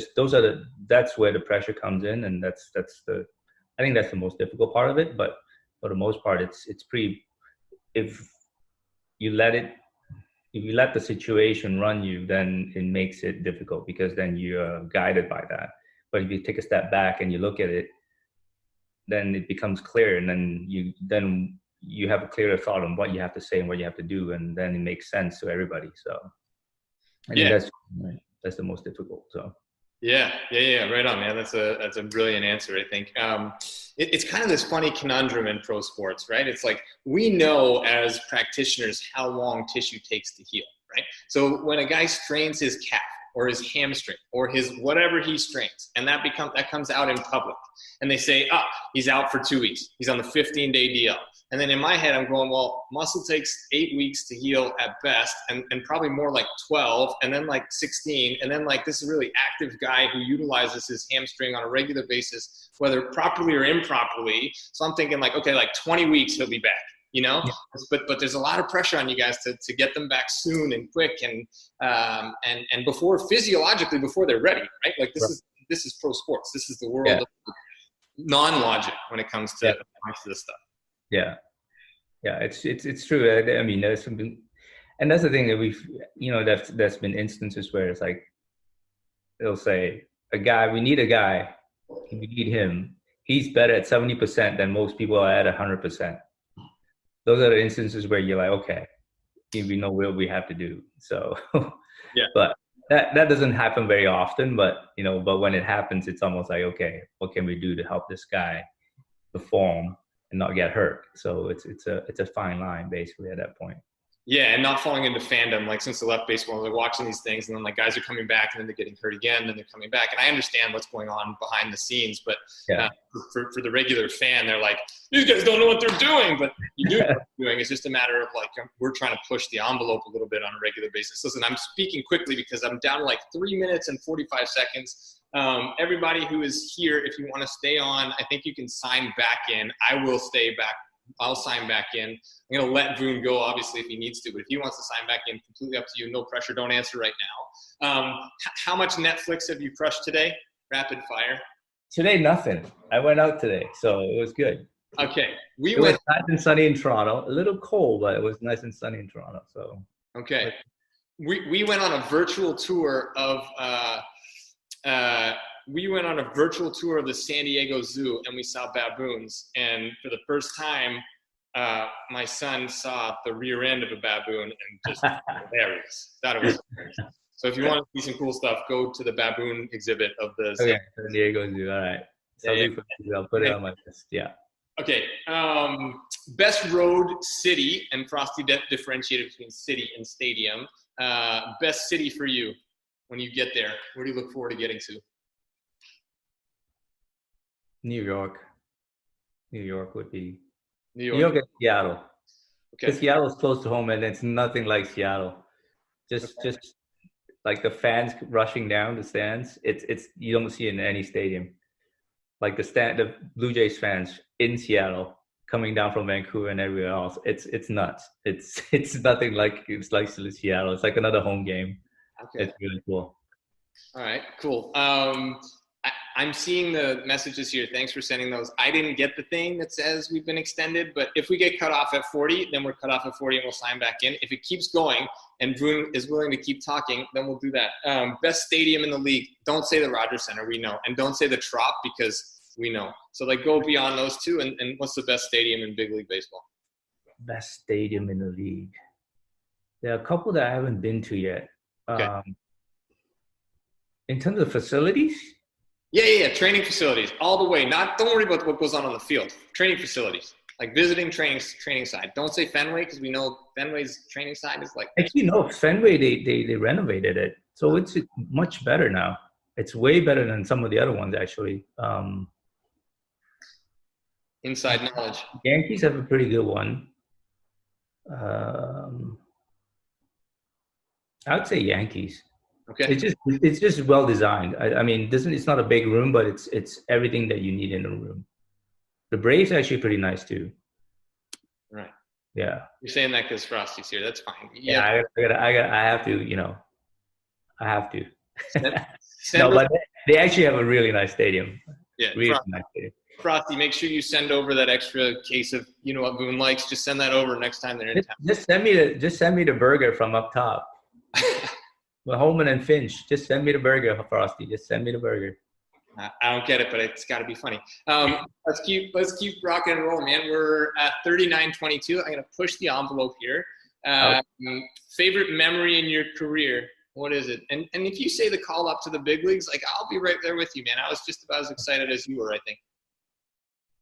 that's where the pressure comes in, and I think that's the most difficult part of it. But for the most part, it's pretty. If you let the situation run you, then it makes it difficult, because then you're guided by that. But if you take a step back and you look at it, then it becomes clear, and then you have a clearer thought on what you have to say and what you have to do, and then it makes sense to everybody. So I think that's the most difficult. So. Yeah. Right on, man. That's a brilliant answer, I think. It's kind of this funny conundrum in pro sports, right? It's like, we know as practitioners how long tissue takes to heal, right? So when a guy strains his calf or his hamstring or his whatever he strains, and that comes out in public, and they say, he's out for 2 weeks. He's on the 15-day DL. And then in my head, I'm going, well, muscle takes 8 weeks to heal at best, and probably more like 12, and then like 16. And then like, this is a really active guy who utilizes his hamstring on a regular basis, whether properly or improperly. So I'm thinking like, okay, like 20 weeks he'll be back, Yeah. But there's a lot of pressure on you guys to get them back soon and quick, and physiologically before they're ready, right? Like this is pro sports. This is the world of non-logic when it comes to this stuff. Yeah, it's true. I mean, there's something. And that's the thing that that's been instances where it's like, they'll say, we need a guy, we need him. He's better at 70% than most people are at 100%. Those are the instances where you're like, okay, we know what we have to do. So, yeah. But that doesn't happen very often. But but when it happens, it's almost like, okay, what can we do to help this guy perform and not get hurt? So it's a fine line basically at that point. Yeah, and not falling into fandom. Like since I left baseball, like watching these things, and then like guys are coming back, and then they're getting hurt again, and then they're coming back. And I understand what's going on behind the scenes, but for the regular fan, they're like, these guys don't know what they're doing. But you do know what they're doing. It's just a matter of like we're trying to push the envelope a little bit on a regular basis. Listen, I'm speaking quickly because I'm down to like 3 minutes and 45 seconds. Everybody who is here, if you want to stay on, I think you can sign back in. I will stay back. I'll sign back in. I'm going to let Voon go, obviously, if he needs to. But if he wants to sign back in, completely up to you. No pressure. Don't answer right now. How much Netflix have you crushed today? Rapid fire. Today, nothing. I went out today, so it was good. Okay. It was nice and sunny in Toronto. A little cold, but it was nice and sunny in Toronto. So okay. We went on a virtual tour of the San Diego Zoo, and we saw baboons. And for the first time, my son saw the rear end of a baboon, and just hilarious. Thought it was hilarious. So if you want to see some cool stuff, go to the baboon exhibit of the San Diego Zoo. All right. I'll put it on my list. Yeah. Okay. Best road city, and Frosty differentiated between city and stadium. Best city for you when you get there. Where do you look forward to getting to? New York. New York would be. New York and Seattle. Okay. Because Seattle is close to home, and it's nothing like Seattle. Just like the fans rushing down the stands. It's you don't see it in any stadium. Like the Blue Jays fans in Seattle coming down from Vancouver and everywhere else. It's nuts. It's nothing like Seattle. It's like another home game. Okay. It's really cool. All right, cool. I'm seeing the messages here. Thanks for sending those. I didn't get the thing that says we've been extended, but if we get cut off at 40, then we're cut off at 40 and we'll sign back in. If it keeps going and Voon is willing to keep talking, then we'll do that. Best stadium in the league. Don't say the Rogers Center, we know. And don't say the Trop because we know. So like go beyond those two, and what's the best stadium in big league baseball? Best stadium in the league. There are a couple that I haven't been to yet. Okay. In terms of facilities? Yeah. Training facilities all the way. Don't worry about what goes on the field. Training facilities, like visiting training side. Don't say Fenway because we know Fenway's training side is like. Actually, no. Fenway they renovated it, so it's much better now. It's way better than some of the other ones actually. Inside knowledge. Yankees have a pretty good one. I would say Yankees. Okay. It's just well designed. I mean, it's not a big room, but it's everything that you need in a room. The Braves are actually pretty nice too. Right. Yeah. You're saying that because Frosty's here. That's fine. Yeah, I have to. I have to. No, but they actually have a really nice stadium. Yeah. Really nice stadium. Frosty, make sure you send over that extra case of what Voon likes. Just send that over next time they're in town. Just send me the burger from up top. Well, Holman and Finch, just send me the burger, Frosty. Just send me the burger. I don't get it, but it's got to be funny. Let's keep rocking and rolling, man. We're at 39:22. I'm gonna push the envelope here. Favorite memory in your career? What is it? And if you say the call up to the big leagues, like I'll be right there with you, man. I was just about as excited as you were, I think.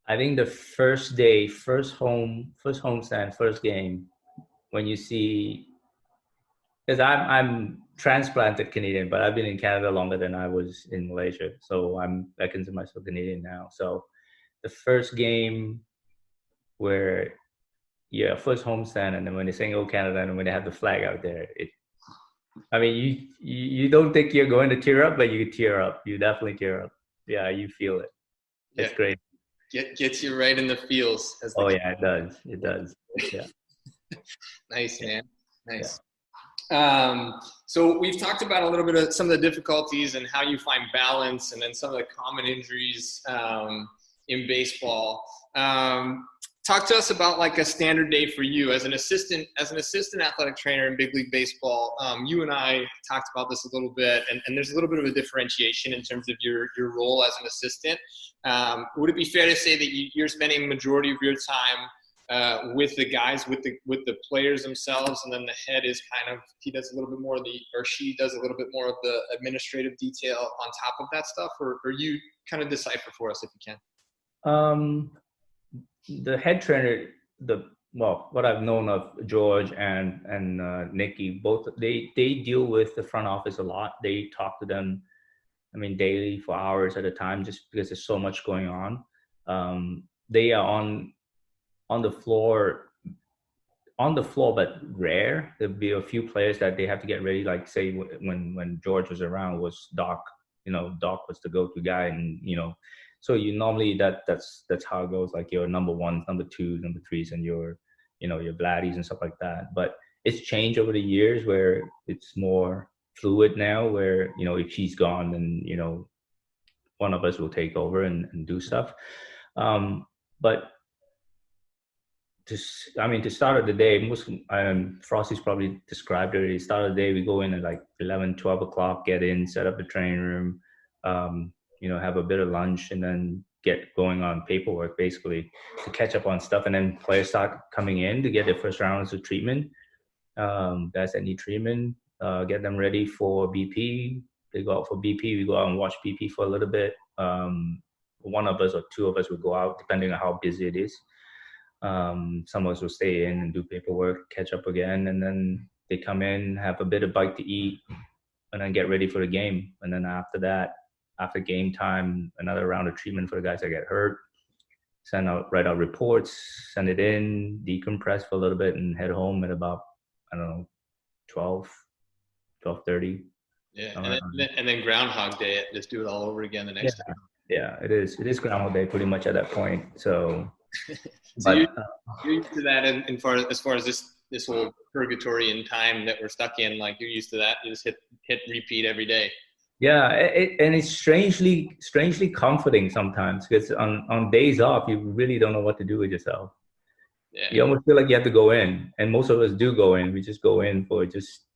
I think the first day, first homestand, first game, when you see. Because I'm transplanted Canadian, but I've been in Canada longer than I was in Malaysia. So I consider myself Canadian now. So the first game where, first homestand, and then when they sing "Oh Canada" and when they have the flag out there, you don't think you're going to tear up, but you tear up. You definitely tear up. Yeah, you feel it. It's great. Gets you right in the feels. Yeah, it does. It does. Yeah. Nice, man. Nice. Yeah. So we've talked about a little bit of some of the difficulties and how you find balance, and then some of the common injuries in baseball. Talk talk to us about like a standard day for you as an assistant athletic trainer in big league baseball. You and I talked about this a little bit, and there's a little bit of a differentiation in terms of your role as an assistant. Would it be fair to say that you're spending majority of your time with the guys, with the players themselves, and then the head is kind of, he does a little bit more of she does a little bit more of the administrative detail on top of that stuff, or you kind of decipher for us if you can? The head trainer, what I've known of George and Nikki, both they deal with the front office a lot. They talk to them, daily for hours at a time, just because there's so much going on. They are on the floor, but rare. There'll be a few players that they have to get ready. Like say when George was around, was Doc. Doc was the go-to guy, and so you normally that's how it goes. Like your number ones, number twos, number threes, and your Vladdies and stuff like that. But it's changed over the years where it's more fluid now. Where if she's gone, then one of us will take over and do stuff. But to start of the day, Frosty's probably described it. Start of the day, we go in at like 11, 12 o'clock, get in, set up the training room, have a bit of lunch, and then get going on paperwork basically to catch up on stuff. And then players start coming in to get their first rounds of treatment. Guys that need treatment, get them ready for BP. They go out for BP. We go out and watch BP for a little bit. One of us or two of us will go out, depending on how busy it is. Some of us will stay in and do paperwork, catch up again, and then they come in, have a bit of bite to eat, and then get ready for the game. And then after that, after game time, another round of treatment for the guys that get hurt, write out reports, send it in, decompress for a little bit, and head home at about, 12:30. Yeah, and then Groundhog Day, just do it all over again the next time. Yeah, it is. It is Groundhog Day pretty much at that point. So, you're used to that, and as far as this whole purgatory in time that we're stuck in, like you're used to that. You just hit repeat every day. Yeah, and it's strangely comforting sometimes, because on days off you really don't know what to do with yourself. Yeah. You almost feel like you have to go in, and most of us do go in. We just go in for just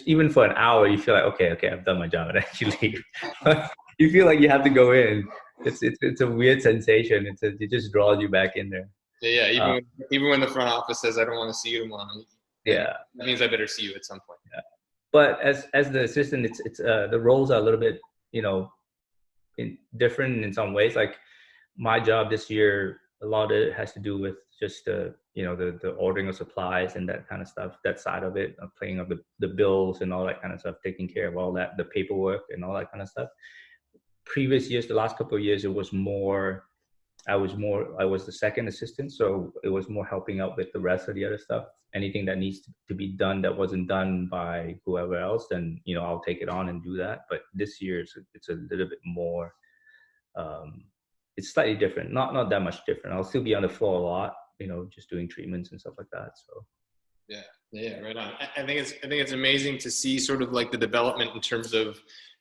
even for an hour. You feel like okay, I've done my job, and then you leave. You feel like you have to go in. It's a weird sensation. It just draws you back in there. Yeah. Even when the front office says, "I don't want to see you tomorrow," yeah, that means I better see you at some point. Yeah. But as the assistant, it's the roles are a little bit different in some ways. Like my job this year, a lot of it has to do with just the ordering of supplies and that kind of stuff. That side of it, playing of the bills and all that kind of stuff, taking care of all that, the paperwork and all that kind of stuff. Previous years, the last couple of years, I was the second assistant, so it was more helping out with the rest of the other stuff. Anything that needs to be done that wasn't done by whoever else, then I'll take it on and do that. But this year it's a little bit more. It's slightly different, not that much different. I'll still be on the floor a lot, just doing treatments and stuff like that. So. Yeah, right on. I think it's amazing to see sort of like the development in terms of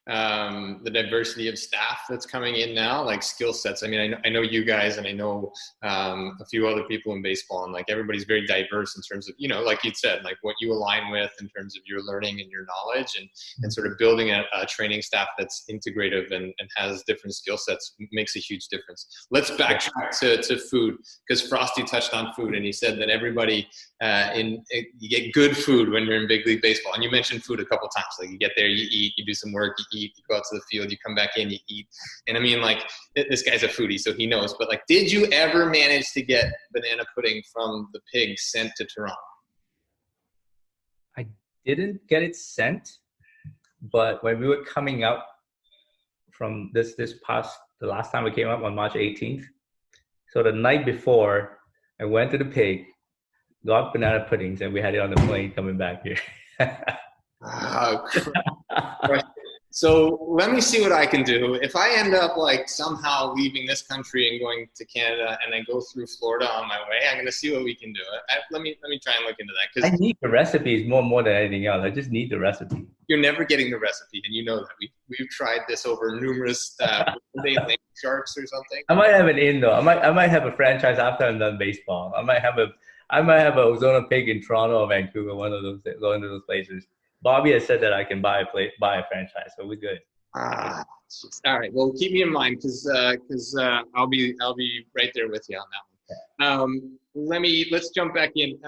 the diversity of staff that's coming in now, like skill sets. I mean, I know you guys, and I know a few other people in baseball, and like everybody's very diverse in terms of, like you said, like what you align with in terms of your learning and your knowledge, and sort of building a training staff that's integrative and has different skill sets makes a huge difference. Let's backtrack to food, because Frosty touched on food, and he said that everybody you get good food when you're in big league baseball. And you mentioned food a couple times. Like you get there, you eat, you do some work, you eat, you go out to the field, you come back in, you eat. And I mean, like, this guy's a foodie, so he knows. But like, did you ever manage to get banana pudding from the pig sent to Toronto? I didn't get it sent, but when we were coming up from the last time we came up on March 18th, so the night before, I went to the pig, got banana puddings, and we had it on the plane coming back here. So let me see what I can do. If I end up like somehow leaving this country and going to Canada and I go through Florida on my way, I'm going to see what we can do. Let me try and look into that. I need the recipes more than anything else. I just need the recipe. You're never getting the recipe, and you know that. We've tried this over numerous lake sharks or something. I might have an in though. I might have a franchise after I'm done baseball. I might have a Ozona Pig in Toronto or Vancouver, one of those places. Bobby has said that I can buy a franchise, so we're good. All right. Well, keep me in mind because I'll be right there with you on that one. Let's jump back in.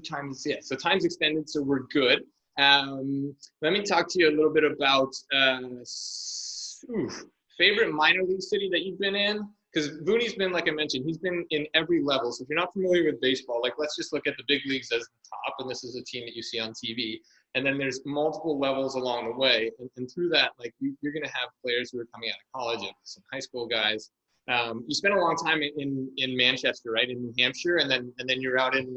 Time's so time's extended, so we're good. Let me talk to you a little bit about favorite minor league city that you've been in. Because Vooney's been, like I mentioned, he's been in every level. So if you're not familiar with baseball, like let's just look at the big leagues as the top, and this is a team that you see on TV. And then there's multiple levels along the way. And through that, like you're going to have players who are coming out of college, some high school guys. You spent a long time in Manchester, right, in New Hampshire, and then you're out in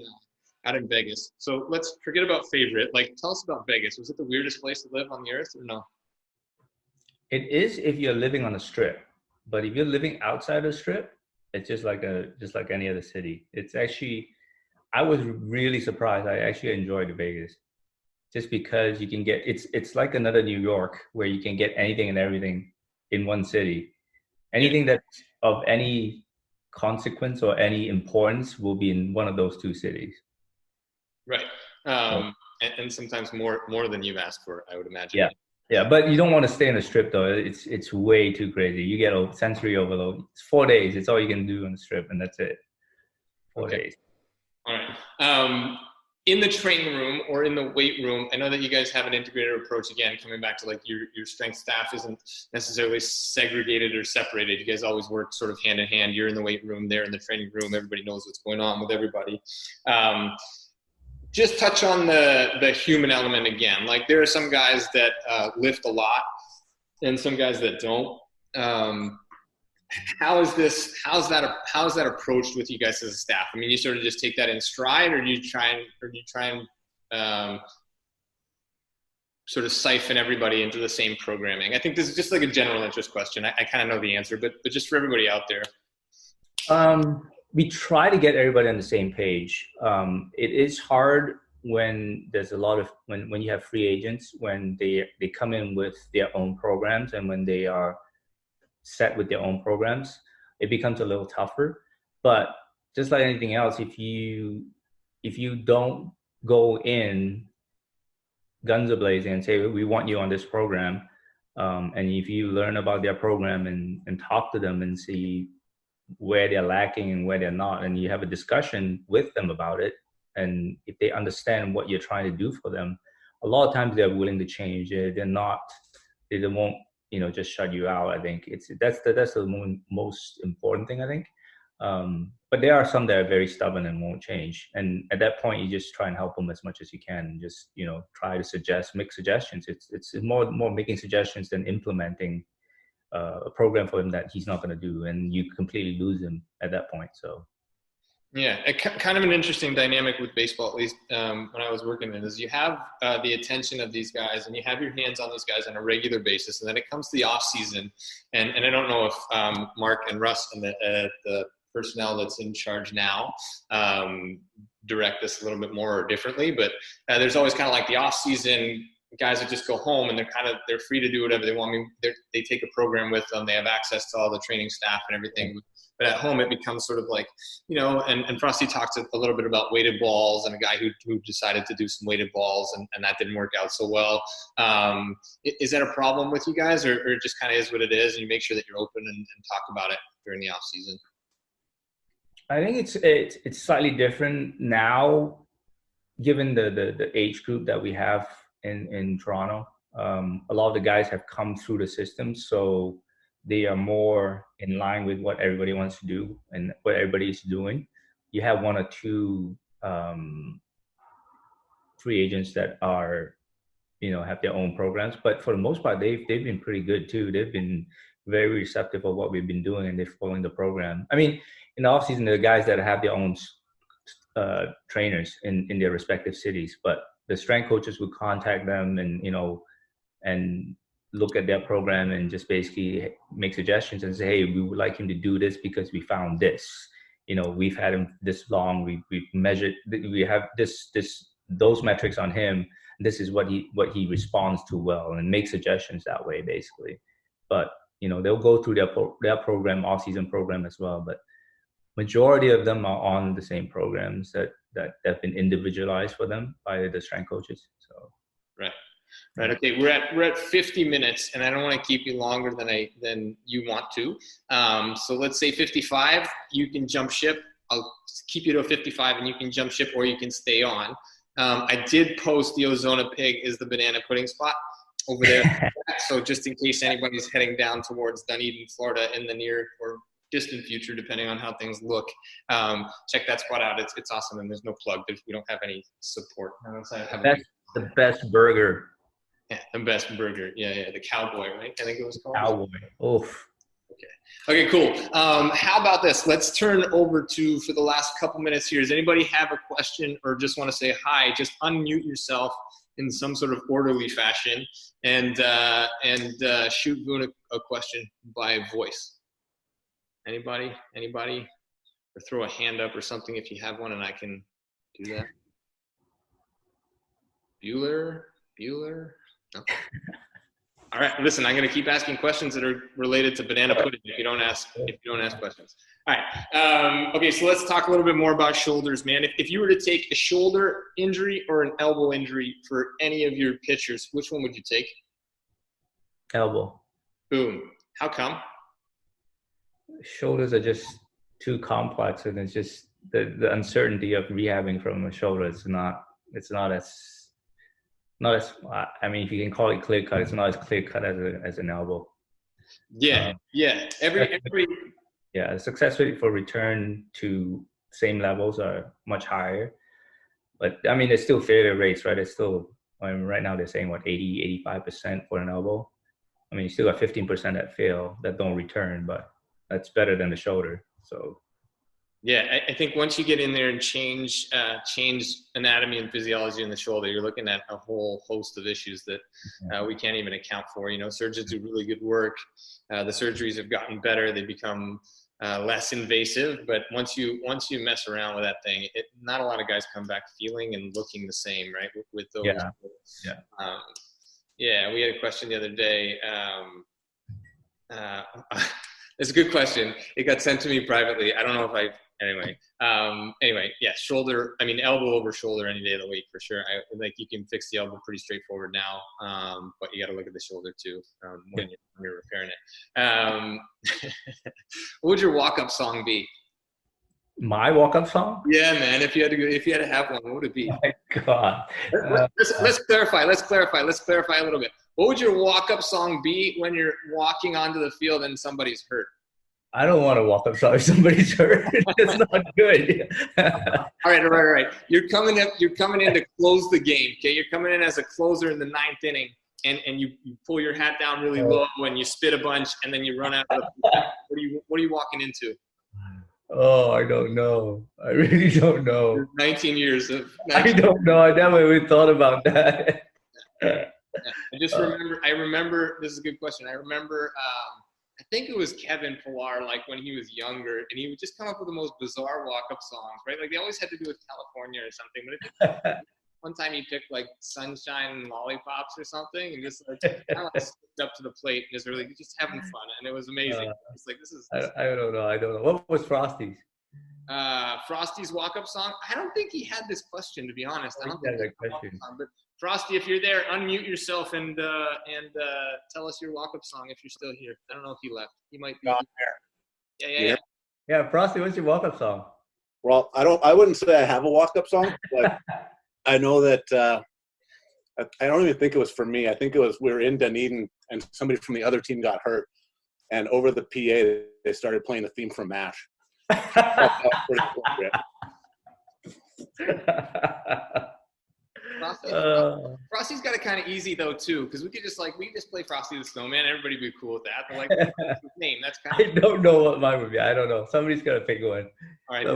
Vegas. So let's forget about favorite. Like, tell us about Vegas. Was it the weirdest place to live on the earth, or no? It is if you're living on a strip. But if you're living outside the strip, it's just like any other city. It's actually, I was really surprised. I actually enjoyed Vegas, just because you can get it's like another New York where you can get anything and everything in one city. Anything that's of any consequence or any importance will be in one of those two cities. Right, and sometimes more than you've asked for, I would imagine. Yeah. Yeah, but you don't want to stay in the strip though. It's way too crazy. You get a sensory overload. It's 4 days. It's all you can do on the strip, and that's it. 4 days. All right. In the training room or in the weight room, I know that you guys have an integrated approach. Again, coming back to like your strength staff isn't necessarily segregated or separated. You guys always work sort of hand in hand. You're in the weight room, they're in the training room. Everybody knows what's going on with everybody. Just touch on the human element again. Like there are some guys that lift a lot and some guys that don't. How's that approached with you guys as a staff? I mean, you sort of just take that in stride, or do you try and sort of siphon everybody into the same programming? I think this is just like a general interest question. I kind of know the answer, but just for everybody out there. We try to get everybody on the same page. It is hard when there's a lot of when you have free agents, when they come in with their own programs, and when they are set with their own programs, it becomes a little tougher. But just like anything else, if you don't go in guns a-blazing and say, we want you on this program, and if you learn about their program and talk to them and see where they're lacking and where they're not, and you have a discussion with them about it, and if they understand what you're trying to do for them, a lot of times they're willing to change. They won't just shut you out. I think that's the most important thing, I think. But there are some that are very stubborn and won't change, and at that point you just try and help them as much as you can, and just try to make suggestions. It's more making suggestions than implementing a program for him that he's not going to do, and you completely lose him at that point. So yeah, kind of an interesting dynamic with baseball, at least when I was working in, is you have the attention of these guys, and you have your hands on these guys on a regular basis, and then it comes to the off season, and I don't know if Mark and Russ and the personnel that's in charge now direct this a little bit more or differently, but there's always kind of like the off season guys that just go home and they're free to do whatever they want. I mean, they take a program with them. They have access to all the training staff and everything. But at home, it becomes sort of like, and Frosty talked a little bit about weighted balls, and a guy who decided to do some weighted balls, and that didn't work out so well. Is that a problem with you guys, or it just kind of is what it is, and you make sure that you're open and talk about it during the off season? I think it's slightly different now, given the age group that we have in Toronto. A lot of the guys have come through the system, so they are more in line with what everybody wants to do and what everybody is doing. You have one or two free agents that are, have their own programs, but for the most part, they've been pretty good too. They've been very receptive of what we've been doing, and they're following the program. I mean, in the off season, there are guys that have their own trainers in their respective cities, but the strength coaches would contact them and look at their program and just basically make suggestions and say, hey, we would like him to do this because we found this. We've had him this long. We've measured. We have those metrics on him. This is what he responds to well, and make suggestions that way, basically. But they'll go through their program, off-season program as well. But majority of them are on the same programs that have been individualized for them by the strength coaches. So right. Okay, we're at 50 minutes, and I don't want to keep you longer than you want to. So let's say 55. You can jump ship. I'll keep you to a 55, and you can jump ship, or you can stay on. I did post the Ozona Pig is the banana pudding spot over there. So just in case anybody's heading down towards Dunedin, Florida, in the near or distant future, depending on how things look, check that spot out. It's awesome, and there's no plug. We don't have any support. The best burger. Yeah, the best burger. Yeah, the Cowboy, right? I think it was called. Cowboy. Oof. Okay, cool. How about this? Let's turn over to, for the last couple minutes here, does anybody have a question or just want to say hi? Just unmute yourself in some sort of orderly fashion and shoot Voon a question by voice. Anybody? Or throw a hand up or something if you have one, and I can do that. Bueller? No. All right, listen, I'm going to keep asking questions that are related to banana pudding if you don't ask questions. All right. Okay, so let's talk a little bit more about shoulders, man. If you were to take a shoulder injury or an elbow injury for any of your pitchers, which one would you take? Elbow. Boom. How come? Shoulders are just too complex, and it's just the uncertainty of rehabbing from a shoulder. It's not as I mean, if you can call it clear cut, it's not as clear cut as an elbow. Yeah. Every the success rate for return to same levels are much higher, but I mean, it's still failure rates, right? It's still, I mean, right now they're saying 85% for an elbow. I mean, you still got 15% that fail, that don't return, but that's better than the shoulder. So yeah, I think once you get in there and change anatomy and physiology in the shoulder, you're looking at a whole host of issues that we can't even account for. Surgeons do really good work. The surgeries have gotten better. They become less invasive. But once you mess around with that thing, not a lot of guys come back feeling and looking the same, right? With those. Yeah. We had a question the other day. It's a good question. It got sent to me privately. I don't know if Anyway, yeah, elbow over shoulder any day of the week for sure. You can fix the elbow pretty straightforward now, but you got to look at the shoulder too when you're repairing it. What would your walk-up song be? My walk-up song? Yeah, man. If you had to have one, what would it be? Oh my God. Let's clarify a little bit. What would your walk-up song be when you're walking onto the field and somebody's hurt? I don't want to walk up if somebody's hurt. It's not good. All right. You're coming in to close the game. Okay, you're coming in as a closer in the 9th inning, and you pull your hat down really low and you spit a bunch, and then you run out of the what are you walking into? Oh, I don't know. I really don't know. 19 years of. I don't know. I never even thought about that. I remember. This is a good question. I remember. I think it was Kevin Pillar, when he was younger, and he would just come up with the most bizarre walk-up songs, right? They always had to do with California or something. But one time he picked Sunshine and Lollipops or something, and just kind of stepped up to the plate and just really just having fun, and it was amazing. It's this is. I don't know. What was Frosty's? Frosty's walk-up song. I don't think he had this question, to be honest. I don't think that question. But Frosty, if you're there, unmute yourself and tell us your walk-up song if you're still here. I don't know if he left. He might be there. Yeah, Frosty, what's your walk-up song? Well, I wouldn't say I have a walk-up song, but I know that I don't even think it was for me. I think it was we were in Dunedin and somebody from the other team got hurt, and over the PA they started playing the theme from MASH. Pretty Frosty's got it kind of easy though too, because we could just play Frosty the Snowman. Everybody would be cool with that. But what's his name? That's kind of. I don't know what mine would be. I don't know. Somebody's gotta pick one. All right.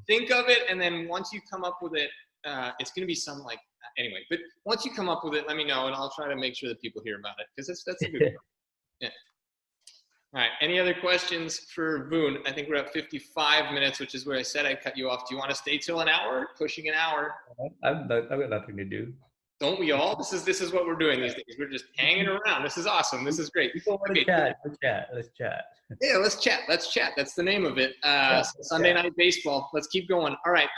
Think of it, and then once you come up with it, it's gonna be some Anyway, but once you come up with it, let me know, and I'll try to make sure that people hear about it, because that's a good one. Yeah. All right. Any other questions for Voon? I think we're at 55 minutes, which is where I said I'd cut you off. Do you want to stay till an hour? Pushing an hour? I've got nothing to do. Don't we all? This is what we're doing these days. We're just hanging around. This is awesome. This is great. People want to chat. Let's chat. Yeah, let's chat. That's the name of it. Sunday Night Baseball. Let's keep going. All right.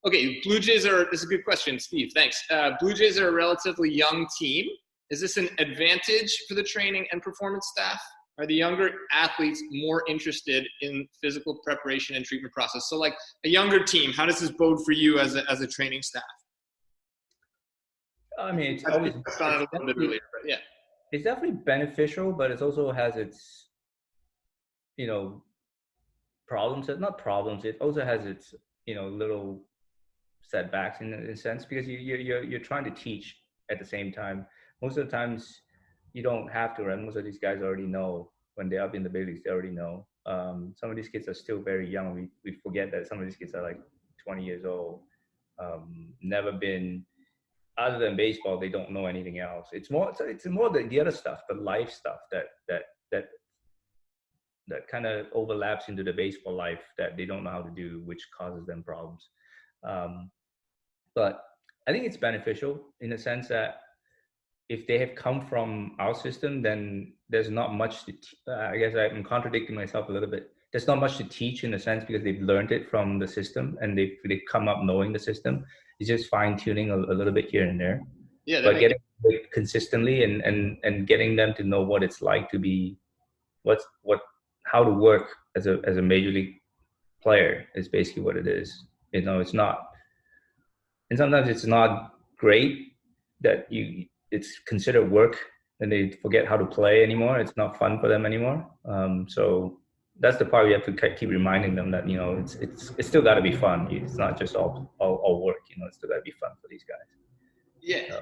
Okay, Blue Jays this is a good question, Steve. Thanks. Blue Jays are a relatively young team. Is this an advantage for the training and performance staff? Are the younger athletes more interested in physical preparation and treatment process? So like a younger team, how does this bode for you as a training staff? I mean, it's definitely beneficial, but it also has its, problems. Not problems. It also has its, little setbacks in a sense, because you're trying to teach at the same time. Most of the times you don't have to, right? Most of these guys already know when they're up in the big leagues, they already know. Some of these kids are still very young. We forget that some of these kids are like 20 years old, never been, other than baseball, they don't know anything else. It's more the other stuff, the life stuff that kind of overlaps into the baseball life that they don't know how to do, which causes them problems. But I think it's beneficial in the sense that if they have come from our system, then there's not much to I guess I'm contradicting myself a little bit. There's not much to teach in a sense, because they've learned it from the system and they've come up knowing the system. It's just fine tuning a little bit here and there. Yeah, but getting it consistently and getting them to know what it's like to be, how to work as a major league player is basically what it is. It's not, and sometimes it's not great that it's considered work and they forget how to play anymore. It's not fun for them anymore. So that's the part we have to keep reminding them that, it's still got to be fun. It's not just all work, it's still got to be fun for these guys. Yeah.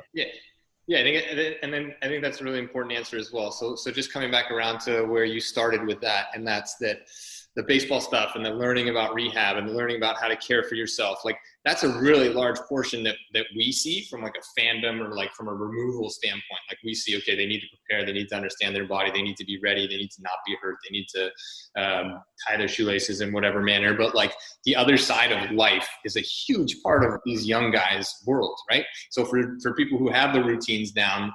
I think that's a really important answer as well. So just coming back around to where you started with that, and that's that the baseball stuff and the learning about rehab and the learning about how to care for yourself, like that's a really large portion that we see from like a fandom or like from a removal standpoint. Like we see, okay, they need to prepare, they need to understand their body, they need to be ready, they need to not be hurt, they need to tie their shoelaces in whatever manner. But like the other side of life is a huge part of these young guys' world, right? So for people who have the routines down,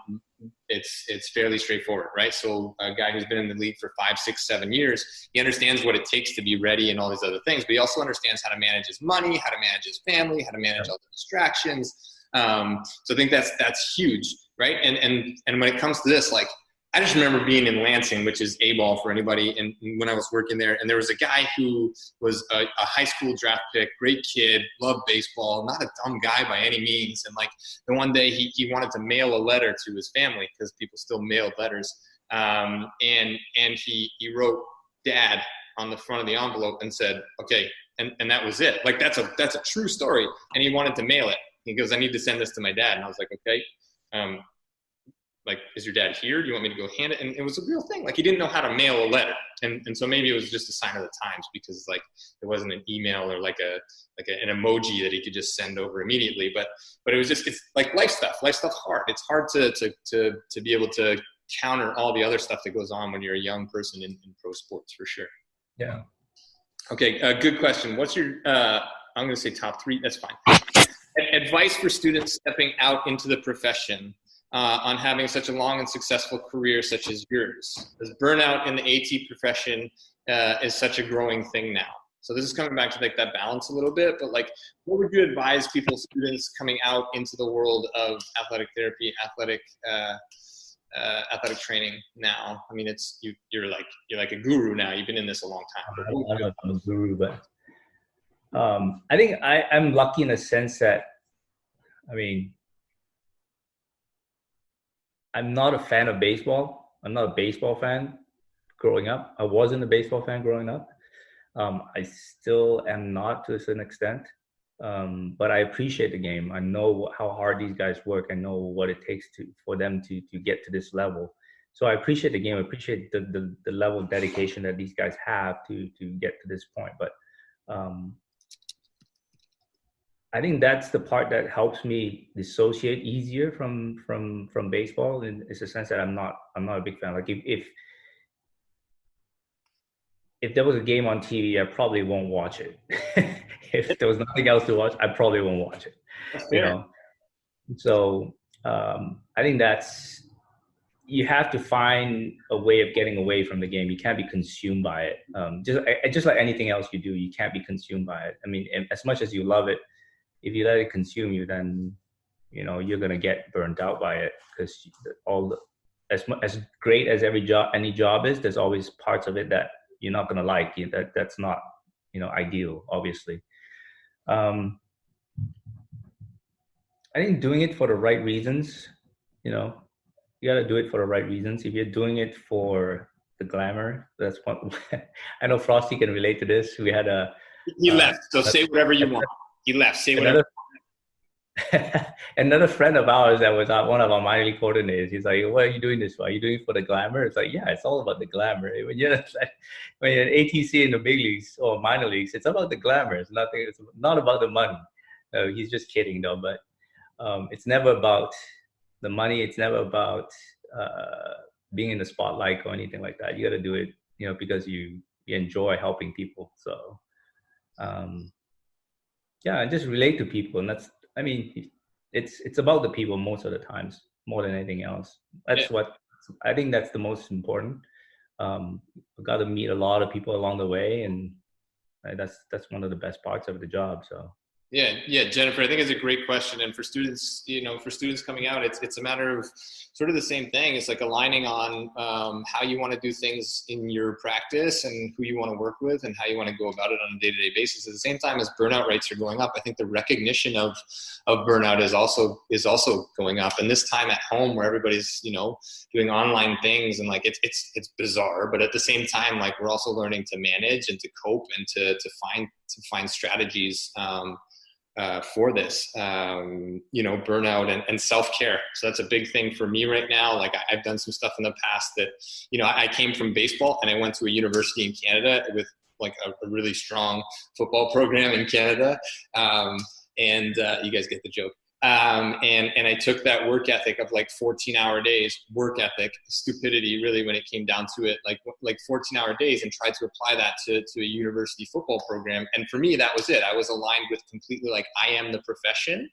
it's fairly straightforward, right? So a guy who's been in the league for 5, 6, 7 years, he understands what it takes to be ready and all these other things, but he also understands how to manage his money, how to manage his family, how to manage all the distractions. So I think that's huge, right? And when it comes to this, like I just remember being in Lansing, which is A-ball for anybody, and when I was working there, and there was a guy who was a high school draft pick, great kid, loved baseball, not a dumb guy by any means. And like the one day he wanted to mail a letter to his family because people still mailed letters. And he wrote "Dad" on the front of the envelope and said, okay, and that was it. Like that's a true story. And he wanted to mail it. He goes, I need to send this to my dad. And I was like, okay. Like, is your dad here? Do you want me to go hand it? And it was a real thing. Like, he didn't know how to mail a letter. And so maybe it was just a sign of the times, because like there wasn't an email or like an emoji that he could just send over immediately. But it was just, it's like life stuff. Life stuff's hard. It's hard to be able to counter all the other stuff that goes on when you're a young person in pro sports, for sure. Yeah. Okay. Good question. What's your, I'm going to say top 3. That's fine. Advice for students stepping out into the profession on having such a long and successful career such as yours. As burnout in the AT profession is such a growing thing now. So this is coming back to like that balance a little bit, but like, what would you advise students coming out into the world of athletic therapy, athletic training now? I mean, you're like a guru now. You've been in this a long time. I don't know if I'm a guru, but I think I'm lucky in a sense that, I mean, I'm not a fan of baseball. I'm not a baseball fan growing up. I wasn't a baseball fan growing up. I still am not to a certain extent. But I appreciate the game. I know how hard these guys work. I know what it takes for them to get to this level. So I appreciate the game. I appreciate the level of dedication that these guys have to get to this point. But I think that's the part that helps me dissociate easier from baseball. And it's a sense that I'm not a big fan. Like if there was a game on TV, I probably won't watch it. If there was nothing else to watch, I probably won't watch it. That's You fair. know, so I think you have to find a way of getting away from the game. You can't be consumed by it. Just like anything else you do, you can't be consumed by it. I mean, as much as you love it, if you let it consume you, then you're gonna get burnt out by it, because as great as any job is, there's always parts of it that you're not gonna like. That's not ideal, obviously. I think doing it for the right reasons, you got to do it for the right reasons. If you're doing it for the glamour, that's what I know Frosty can relate to this. We had He left, so say whatever you want. He left, say whatever. Another friend of ours that was one of our minor league coordinators, he's like, what are you doing this for? Are you doing it for the glamour? It's like, yeah, it's all about the glamour. When you're an ATC in the big leagues or minor leagues, it's about the glamour. It's not about the money. He's just kidding though, but it's never about the money. It's never about being in the spotlight or anything like that. You got to do it, because you enjoy helping people. So, yeah, and just relate to people. And it's about the people most of the times, more than anything else. That's what I think that's the most important. We've got to meet a lot of people along the way, and that's one of the best parts of the job. So. Yeah, Jennifer, I think it's a great question. And for students, coming out, it's a matter of sort of the same thing. It's like aligning on how you want to do things in your practice and who you want to work with and how you want to go about it on a day-to-day basis. At the same time as burnout rates are going up, I think the recognition of burnout is also going up. And this time at home, where everybody's doing online things, and like it's bizarre, but at the same time, like we're also learning to manage and to cope and to find strategies for this, burnout and self-care. So that's a big thing for me right now. Like I've done some stuff in the past that, I came from baseball and I went to a university in Canada with like a really strong football program in Canada. And you guys get the joke. And I took that work ethic of like 14-hour days, work ethic, stupidity, really, when it came down to it, like 14-hour days, and tried to apply that to a university football program. And for me, that was it. I was aligned with completely like, I am the profession,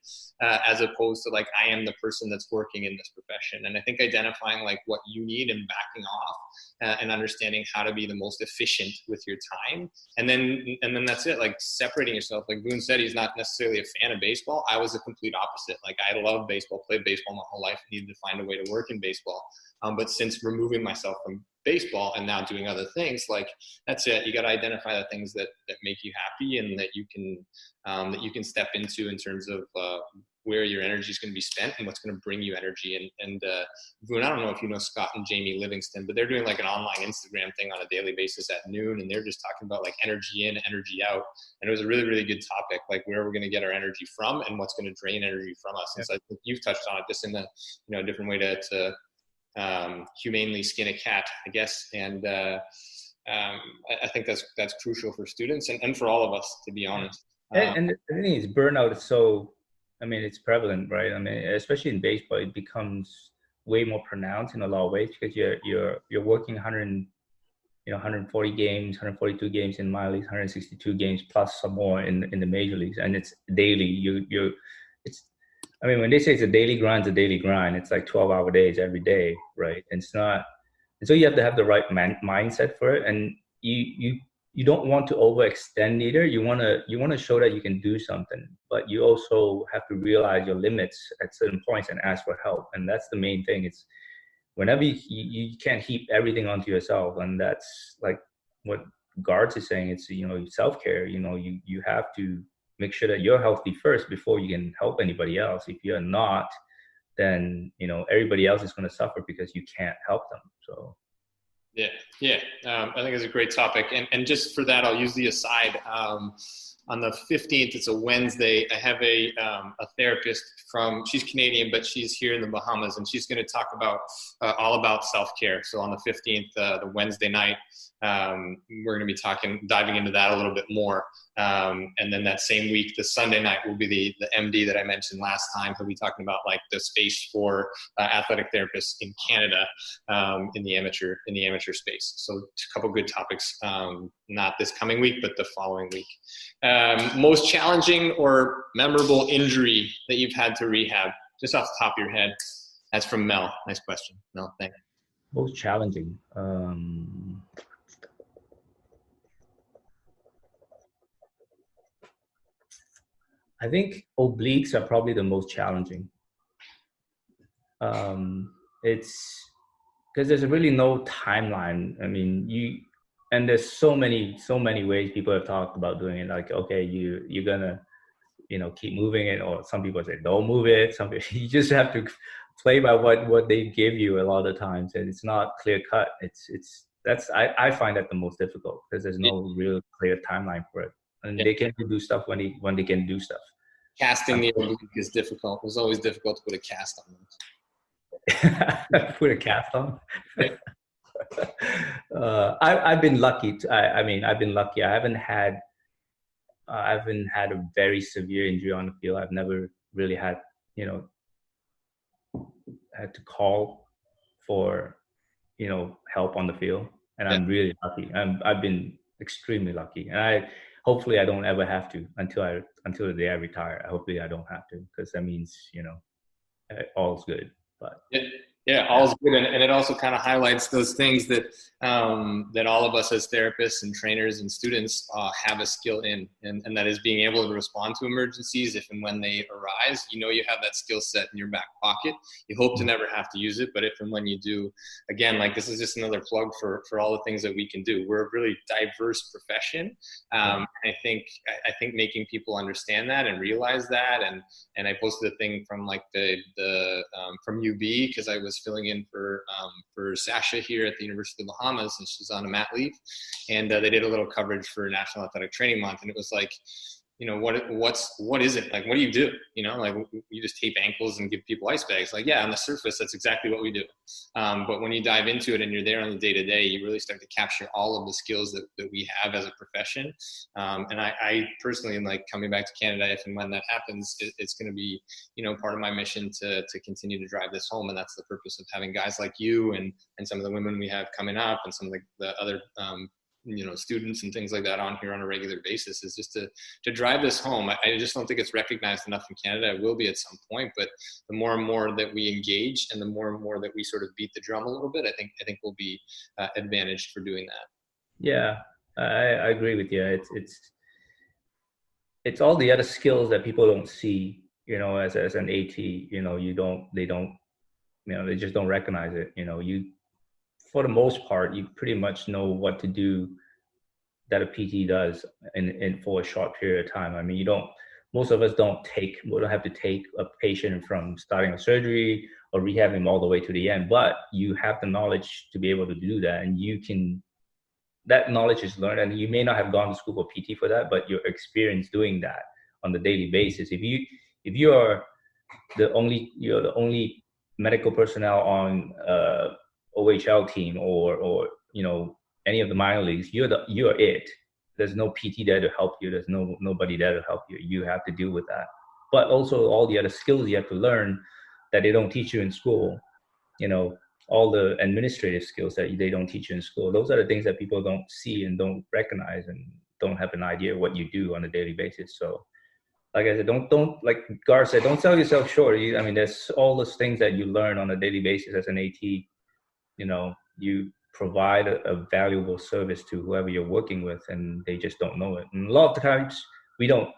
as opposed to like, I am the person that's working in this profession. And I think identifying like what you need and backing off, and understanding how to be the most efficient with your time. And then that's it, like separating yourself. Like Voon said, he's not necessarily a fan of baseball. I was the complete opposite. Like I love baseball, played baseball my whole life, needed to find a way to work in baseball. But since removing myself from baseball and now doing other things, like that's it. You got to identify the things that make you happy and that you can step into in terms of where your energy is going to be spent and what's going to bring you energy. And Voon, I don't know if you know Scott and Jamie Livingston, but they're doing like an online Instagram thing on a daily basis at noon, and they're just talking about like energy in, energy out. And it was a really, really good topic, like where we're going to get our energy from and what's going to drain energy from us. And so I think you've touched on it just in a different way to humanely skin a cat, I guess. And I think that's crucial for students and for all of us, to be honest. And the thing is, burnout is so, it's prevalent, right? Especially in baseball, it becomes way more pronounced in a lot of ways, because you're working 140 games, 142 games in minor leagues, 162 games plus some more in the major leagues, and it's daily. When they say it's a daily grind, it's a daily grind. It's like 12-hour days every day, right? And it's not, and so you have to have the right mindset for it, and you don't want to overextend either. You want to show that you can do something, but you also have to realize your limits at certain points and ask for help. And that's the main thing. It's whenever you can't heap everything onto yourself, and that's like what Guards is saying. It's self-care. You have to make sure that you're healthy first before you can help anybody else. If you're not, then everybody else is going to suffer because you can't help them. So. Yeah. I think it's a great topic. And just for that, I'll use the aside. On the 15th, it's a Wednesday, I have a therapist she's Canadian, but she's here in the Bahamas, and she's going to talk about all about self-care. So on the 15th, the Wednesday night, we're going to be diving into that a little bit more. And then that same week, the Sunday night, will be the MD that I mentioned last time. He'll be talking about like the space for athletic therapists in Canada, in the amateur space. So a couple good topics, not this coming week, but the following week. Most challenging or memorable injury that you've had to rehab, just off the top of your head? That's from Mel. Nice question, Mel. Thanks. Most challenging. I think obliques are probably the most challenging. It's because there's really no timeline. I mean, and there's so many ways people have talked about doing it. Like, okay, you're gonna, keep moving it, or some people say don't move it. Some people, you just have to play by what they give you a lot of times, and it's not clear cut. I find that the most difficult because there's no real clear timeline for it, and they can do stuff when they can do stuff. Casting the oblique is difficult. It was always difficult to put a cast on them. Put a cast on. I've been lucky. I've been lucky. I haven't had a very severe injury on the field. I've never really had to call for help on the field, and I'm really lucky. I've been extremely lucky, and hopefully I don't ever have to until the day I retire. Hopefully I don't have to, because that means all's good. But yeah, all's good, and it also kind of highlights those things that that all of us as therapists and trainers and students have a skill in, and that is being able to respond to emergencies if and when they arise. You have that skill set in your back pocket. You hope to never have to use it, but if and when you do, again, like, this is just another plug for all the things that we can do. We're a really diverse profession. I think making people understand that and realize that, and I posted a thing from like from UB, because I was filling in for Sasha here at the University of the Bahamas, and she's on a mat leave, and they did a little coverage for National Athletic Training Month, and it was like, what is it? Like, what do you do? Like, you just tape ankles and give people ice bags. Like, yeah, on the surface, that's exactly what we do. But when you dive into it and you're there on the day-to-day, you really start to capture all of the skills that we have as a profession. And I personally am like, coming back to Canada, if and when that happens, it's going to be, part of my mission to continue to drive this home. And that's the purpose of having guys like you and some of the women we have coming up, and some of the other, students and things like that on here on a regular basis, is just to drive this home. I just don't think it's recognized enough in Canada. It will be at some point, but the more and more that we engage, and the more and more that we sort of beat the drum a little bit, I think we'll be advantaged for doing that. Yeah, I agree with you. It's all the other skills that people don't see, as an AT, they just don't recognize it. For the most part, you pretty much know what to do that a PT does in for a short period of time. I mean, most of us we don't have to take a patient from starting a surgery or rehab him all the way to the end, but you have the knowledge to be able to do that, and that knowledge is learned, and you may not have gone to school for PT for that, but your experience doing that on the daily basis. If you're the only medical personnel on OHL team or any of the minor leagues, you're it. There's no PT there to help you. There's nobody there to help you. You have to deal with that. But also all the other skills you have to learn that they don't teach you in school. All the administrative skills that they don't teach you in school. Those are the things that people don't see and don't recognize and don't have an idea of what you do on a daily basis. So, like I said, don't like Gar said, don't sell yourself short. There's all those things that you learn on a daily basis as an AT. You provide a valuable service to whoever you're working with, and they just don't know it. And a lot of times we don't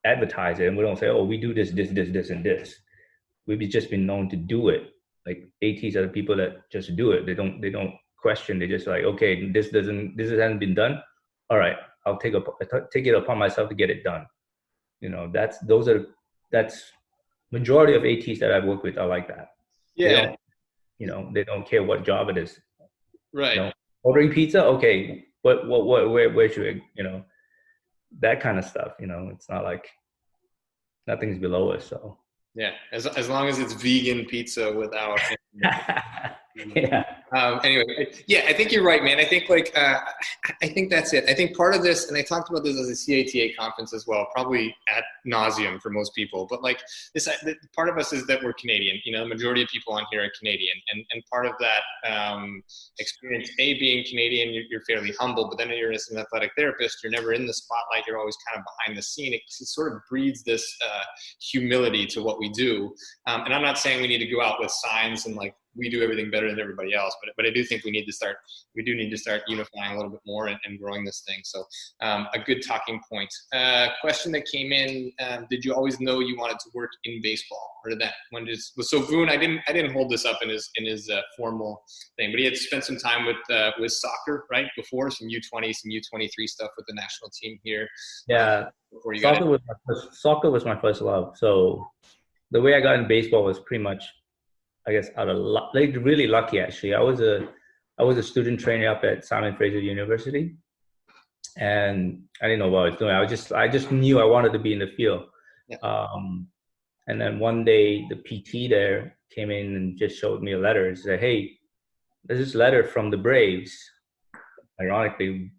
advertise it, and we don't say, oh, we do this, and this. We've just been known to do it. Like, ATs are the people that just do it. They don't question. They just like, okay, this hasn't been done. All right, I'll take it upon myself to get it done. That's majority of ATs that I've worked with are like that. Yeah. They don't care what job it is. Right. Ordering pizza, okay. Where should I, that kind of stuff. It's not like nothing's below us. So yeah, as long as it's vegan pizza without Yeah. Anyway, yeah, I think you're right, man. I think I think that's it. I think part of this, and I talked about this as a CATA conference as well, probably ad nauseum for most people, but like this, part of us is that we're Canadian. You know, the majority of people on here are Canadian, and part of that experience, being Canadian, you're fairly humble, but then you're as an athletic therapist, you're never in the spotlight. You're always kind of behind the scene. It sort of breeds this humility to what we do. And I'm not saying we need to go out with signs and like, we do everything better than everybody else, but I do think we do need to start unifying a little bit more and growing this thing. So a good talking point. Question that came in, did you always know you wanted to work in baseball, or did that so Voon, I didn't hold this up in his formal thing, but he had spent some time with soccer, right? Before, some U20, some U23 stuff with the national team here. Yeah. Before you soccer was my first love. So the way I got in baseball was pretty much, I guess, out of luck, like really lucky actually. I was a student trainer up at Simon Fraser University, and I didn't know what I was doing. I just knew I wanted to be in the field. Yeah. And then one day the PT there came in and just showed me a letter and said, "Hey, there's this letter from the Braves." Ironically,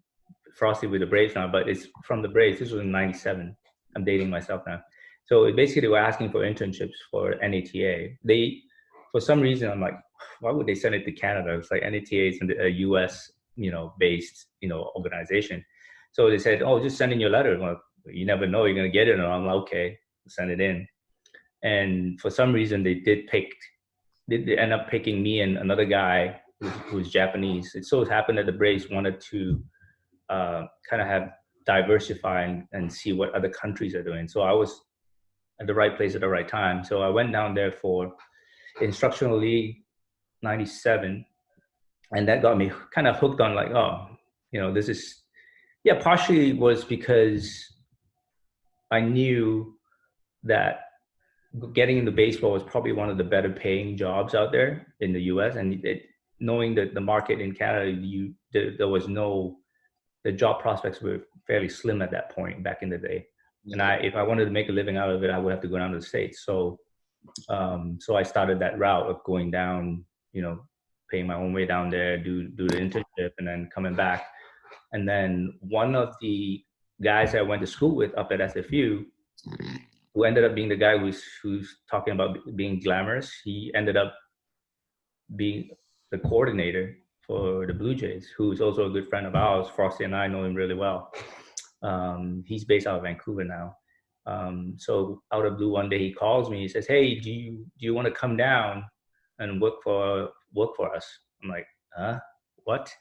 Frosty with the Braves now, but it's from the Braves. This was in '97. I'm dating myself now. So basically, they were asking for internships for NATA. For some reason, I'm like, why would they send it to Canada? It's like NATA is a US, based, organization. So they said, oh, just send in your letter. Well, you never know, you're going to get it. And I'm like, okay, send it in. And for some reason, they end up picking me and another guy who's Japanese. It so happened that the Braves wanted to kind of have diversify and see what other countries are doing. So I was at the right place at the right time. So I went down there for Instructional League 97, and that got me kind of hooked on like, this is, partially was because I knew that getting into baseball was probably one of the better paying jobs out there in the US, and knowing that the market in Canada, the job prospects were fairly slim at that point back in the day. And if I wanted to make a living out of it, I would have to go down to the States. So I started that route of going down, paying my own way down there, do the internship, and then coming back. And then one of the guys I went to school with up at SFU, who ended up being the guy who's talking about being glamorous, he ended up being the coordinator for the Blue Jays, who's also a good friend of ours. Frosty and I know him really well. He's based out of Vancouver now. So out of blue, one day he calls me. He says, "Hey, do you want to come down and work for us?" I'm like, "Huh? What?"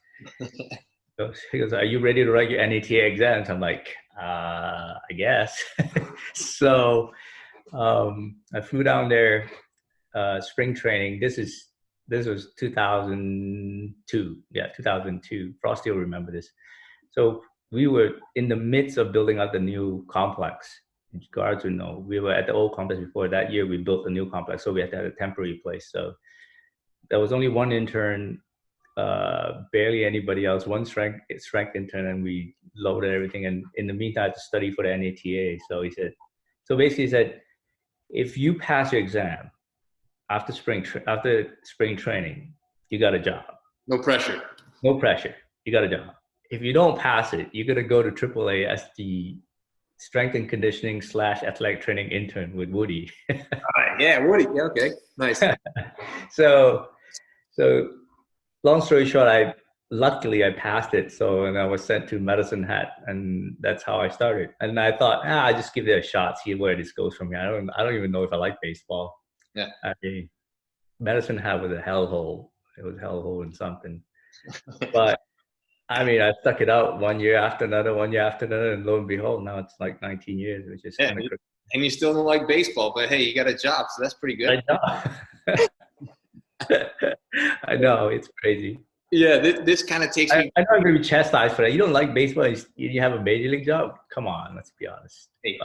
So he goes, "Are you ready to write your NATA exams?" I'm like, "I guess." So I flew down there, spring training. This was 2002. Yeah, 2002. Frosty will remember this. So we were in the midst of building out the new complex. Guards would know. We were at the old complex before. That year we built a new complex, so we had to have a temporary place. So there was only one intern, barely anybody else, one strength intern, and we loaded everything. And in the meantime, I had to study for the NATA. So basically he said, if you pass your exam after spring training, you got a job. No pressure. You got a job. If you don't pass it, you're gonna go to AAA as the strength and conditioning / athletic training intern with Woody. Yeah, Woody. Yeah, okay, nice. So long story short, luckily I passed it. And I was sent to Medicine Hat, and that's how I started. And I thought, I just give it a shot, see where this goes from here. I don't even know if I like baseball. Yeah. Medicine Hat was a hellhole. It was a hellhole in something. But I stuck it out one year after another, and lo and behold, now it's like 19 years, which is kind of crazy. And you still don't like baseball, but hey, you got a job, so that's pretty good. I know, it's crazy. Yeah, this kind of takes me. I know I'm going to be chastised for that. You don't like baseball, you have a major league job? Come on, let's be honest. Hey,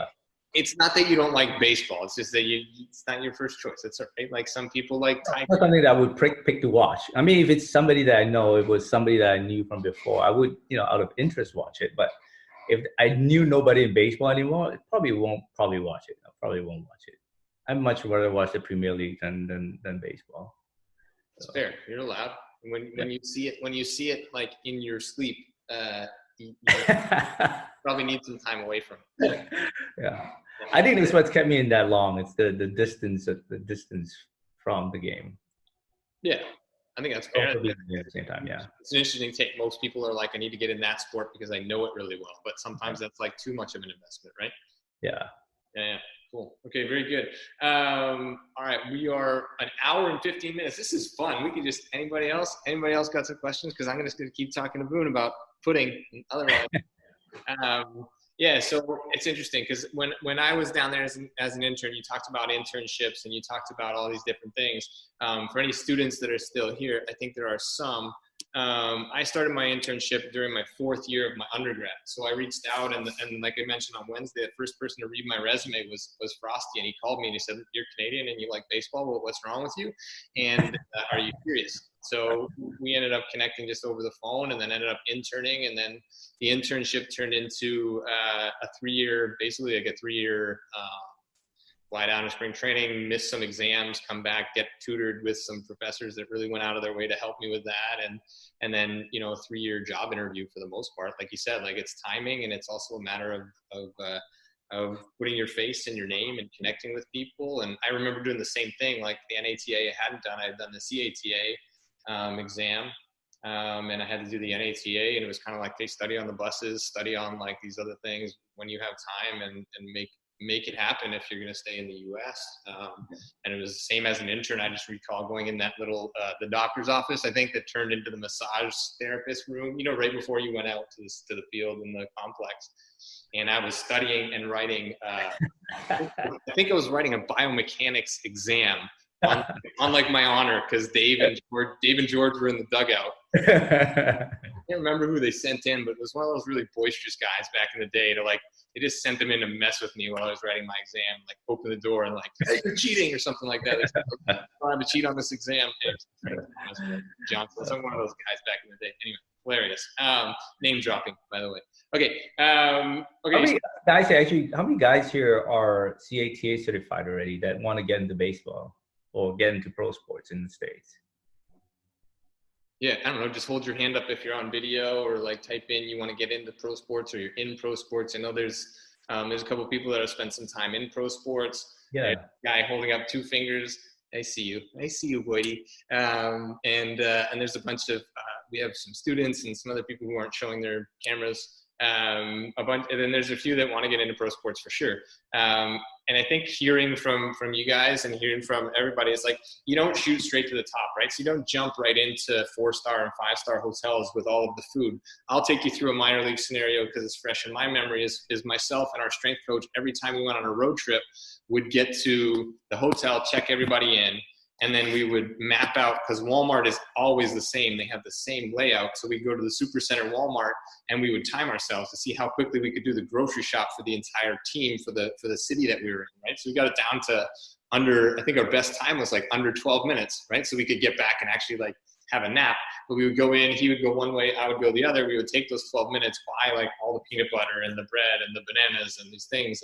it's not that you don't like baseball. It's just that it's not your first choice. It's right. Like some people like Tiger. It's not something that I would pick to watch. If it's somebody that I know, it was somebody that I knew from before, I would, out of interest watch it. But if I knew nobody in baseball anymore, I probably won't watch it. I probably won't watch it. I'd much rather watch the Premier League than baseball. It's fair. You're allowed. When you see it like in your sleep, you probably need some time away from it. Yeah. I think that's what's kept me in that long. It's the distance from the game. Yeah, I think that's fair. Also being there at the same time, yeah. It's an interesting take. Most people are like, I need to get in that sport because I know it really well. But sometimes that's like too much of an investment, right? Yeah. Yeah. Cool. Okay, very good. All right, we are an hour and 15 minutes. This is fun. We could just, anybody else got some questions? Because I'm just going to keep talking to Voon about pudding and otherwise. Yeah, so it's interesting because when I was down there as an intern, you talked about internships and you talked about all these different things. For any students that are still here, I think there are some. I started my internship during my 4th year of my undergrad. So I reached out and like I mentioned on Wednesday, the first person to read my resume was Frosty, and he called me and he said, "You're Canadian and you like baseball. Well, what's wrong with you? And are you curious?" So we ended up connecting just over the phone and then ended up interning. And then the internship turned into a 3-year, basically like a 3-year fly down to spring training, miss some exams, come back, get tutored with some professors that really went out of their way to help me with that. And then, you know, a 3-year job interview for the most part. Like you said, like it's timing and it's also a matter of putting your face and your name and connecting with people. And I remember doing the same thing, like the NATA I hadn't done. I had done the CATA exam. And I had to do the NATA, and it was kind of like they study on the buses, study on like these other things when you have time and make it happen if you're going to stay in the US. And it was the same as an intern. I just recall going in that little, the doctor's office, I think, that turned into the massage therapist room, you know, right before you went out to the field in the complex. And I was studying and writing, I think I was writing a biomechanics exam on like my honor, because Dave and George were in the dugout. I can't remember who they sent in, but it was one of those really boisterous guys back in the day to like, they just sent them in to mess with me while I was writing my exam, like open the door and like, "Hey, you're cheating," or something like that. They said, "I don't have to cheat on this exam." Johnson, some one of those guys back in the day. Anyway, hilarious. Name dropping, by the way. Okay. Okay. How many guys here are CATA certified already that want to get into baseball or get into pro sports in the States? Yeah, I don't know. Just hold your hand up if you're on video, or like type in you want to get into pro sports or you're in pro sports. I know there's a couple of people that have spent some time in pro sports. Yeah. Guy holding up 2 fingers. I see you, Boydie. And there's a bunch of we have some students and some other people who aren't showing their cameras. And then there's a few that want to get into pro sports for sure. And I think hearing from you guys and hearing from everybody, it's like, you don't shoot straight to the top, right? So you don't jump right into 4-star and 5-star hotels with all of the food. I'll take you through a minor league scenario because it's fresh in my memory. Is myself and our strength coach, every time we went on a road trip, would get to the hotel, check everybody in, and then we would map out, because Walmart is always the same. They have the same layout. So we go to the Supercenter Walmart and we would time ourselves to see how quickly we could do the grocery shop for the entire team for the city that we were in, right? So we got it down to under, I think our best time was like under 12 minutes, right? So we could get back and actually like have a nap. But we would go in, he would go one way, I would go the other. We would take those 12 minutes, buy like all the peanut butter and the bread and the bananas and these things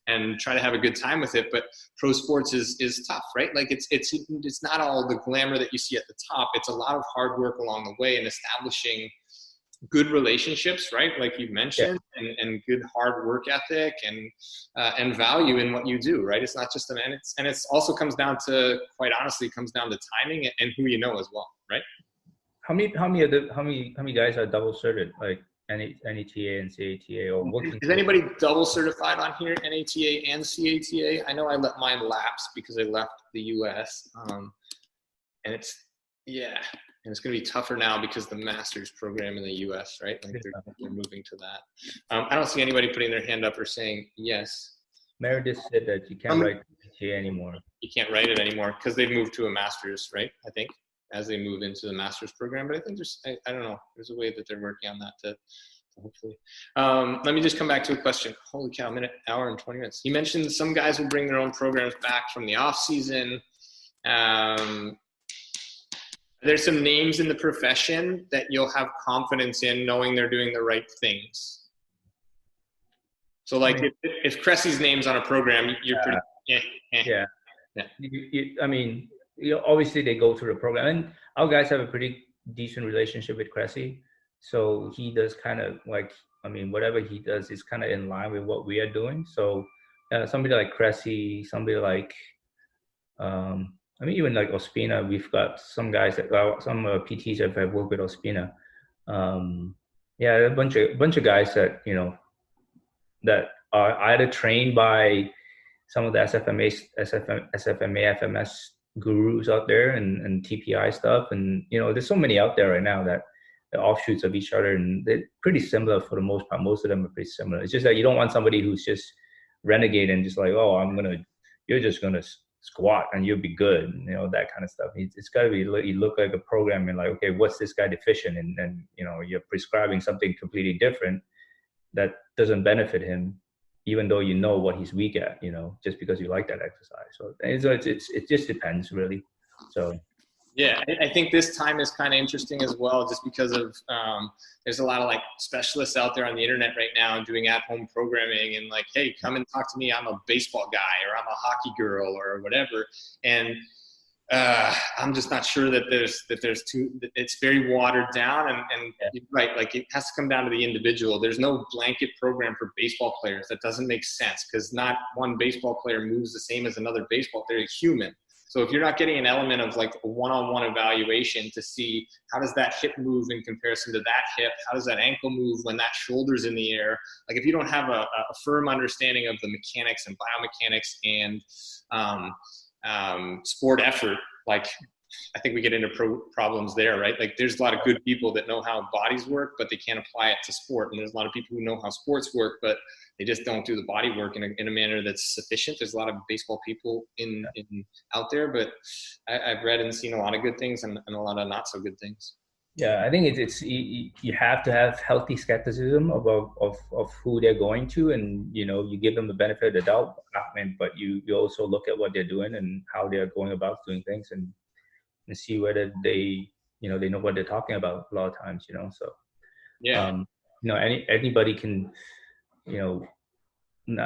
and try to have a good time with it. But pro sports is tough, right? Like it's not all the glamour that you see at the top. It's a lot of hard work along the way and establishing good relationships, right? Like you mentioned, yeah. and good hard work ethic and value in what you do, right? It's not just and it's also comes down to, quite honestly, comes down to timing and who you know as well, right? How many guys are double certified, like NATA and CATA, or working? Is anybody double certified on here, NATA and CATA? I know I let mine lapse because I left the US, and it's going to be tougher now because the master's program in the US, right? Like they're moving to that. I don't see anybody putting their hand up or saying yes. Meredith said that you can't write CATA anymore. You can't write it anymore because they've moved to a master's, right? I think, as they move into the master's program. But I think I don't know, there's a way that they're working on that to hopefully. Let me just come back to a question. Holy cow, hour and 20 minutes. You mentioned some guys will bring their own programs back from the off season. There's some names in the profession that you'll have confidence in knowing they're doing the right things. So like if Cressy's name's on a program, you're pretty, yeah. I mean, obviously they go through the program, and our guys have a pretty decent relationship with Cressy. So he does kind of like, whatever he does is kind of in line with what we are doing. So somebody like Cressy, somebody like, even like Ospina, we've got some guys some PTs that have worked with Ospina. A bunch of guys that, that are either trained by some of the SFMA, FMS gurus out there and TPI stuff. And, there's so many out there right now that the offshoots of each other, and they're pretty similar for the most part. Most of them are pretty similar. It's just that you don't want somebody who's just renegade and just like, oh, you're just going to squat and you'll be good. That kind of stuff. It's got to be, you look like a program and like, okay, what's this guy deficient in? And, you're prescribing something completely different that doesn't benefit him, even though you know what he's weak at, just because you like that exercise. So it just depends, really. So. Yeah, I think this time is kind of interesting as well, just because of there's a lot of like specialists out there on the internet right now doing at-home programming and like, hey, come and talk to me. I'm a baseball guy, or I'm a hockey girl, or whatever. And I'm just not sure that it's very watered down, and you're right, like it has to come down to the individual. There's no blanket program for baseball players. That doesn't make sense, because not one baseball player moves the same as another baseball. They're human. So if you're not getting an element of like a one-on-one evaluation to see how does that hip move in comparison to that hip, how does that ankle move when that shoulder's in the air, like if you don't have a firm understanding of the mechanics and biomechanics and sport effort, like I think we get into problems there, right? Like there's a lot of good people that know how bodies work, but they can't apply it to sport. And there's a lot of people who know how sports work, but they just don't do the body work in a manner that's sufficient. There's a lot of baseball people out there, but I've read and seen a lot of good things and a lot of not so good things. Yeah, I think you have to have healthy skepticism of who they're going to, and you give them the benefit of the doubt, but you also look at what they're doing and how they're going about doing things, and see whether they know what they're talking about a lot of times, so yeah. Anybody can, not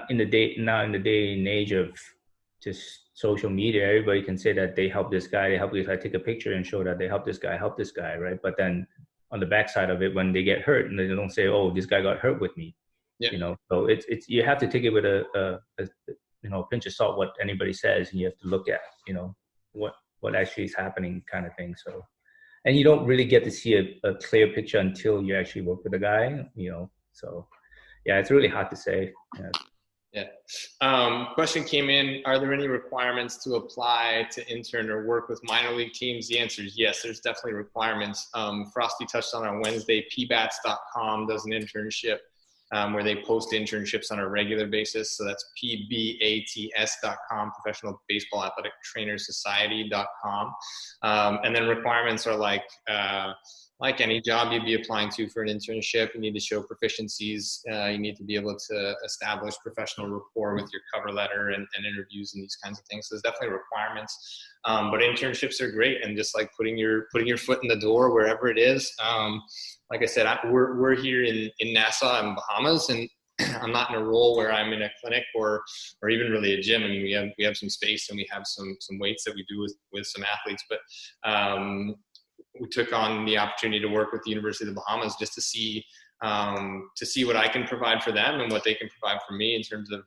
in the day and age of just social media, everybody can say that they help this guy, take a picture and show that they help this guy, right? But then on the backside of it, when they get hurt, and they don't say, oh, this guy got hurt with me. Yeah. So it's you have to take it with a pinch of salt what anybody says, and you have to look at what actually is happening, kind of thing. So, and you don't really get to see a clear picture until you actually work with the guy, so yeah, it's really hard to say. Question came in: are there any requirements to apply to intern or work with minor league teams? The answer is yes. There's definitely requirements. Frosty touched on Wednesday. pbats.com does an internship where they post internships on a regular basis. So that's pbats.com, Professional Baseball Athletic Trainers Society.com. And then requirements are like any job you'd be applying to for an internship. You need to show proficiencies. You need to be able to establish professional rapport with your cover letter and interviews and these kinds of things. So there's definitely requirements. But internships are great, and just like putting your foot in the door wherever it is. Like I said, we're here in Nassau in Bahamas, and I'm not in a role where I'm in a clinic or even really a gym. I mean, we have some space and we have some weights that we do with some athletes, but we took on the opportunity to work with the University of the Bahamas just to see what I can provide for them and what they can provide for me in terms of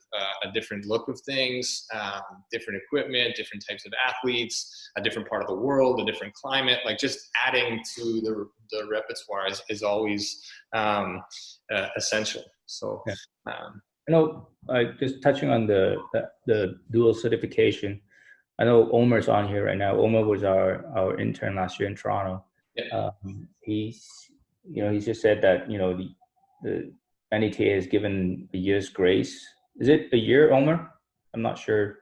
a different look of things, different equipment, different types of athletes, a different part of the world, a different climate. Like just adding to the repertoire is always essential. So, just touching on the dual certification. I know Omer's on here right now. Omer was our intern last year in Toronto. Yeah. He's just said that, the NETA has given a year's grace. Is it a year, Omer? I'm not sure.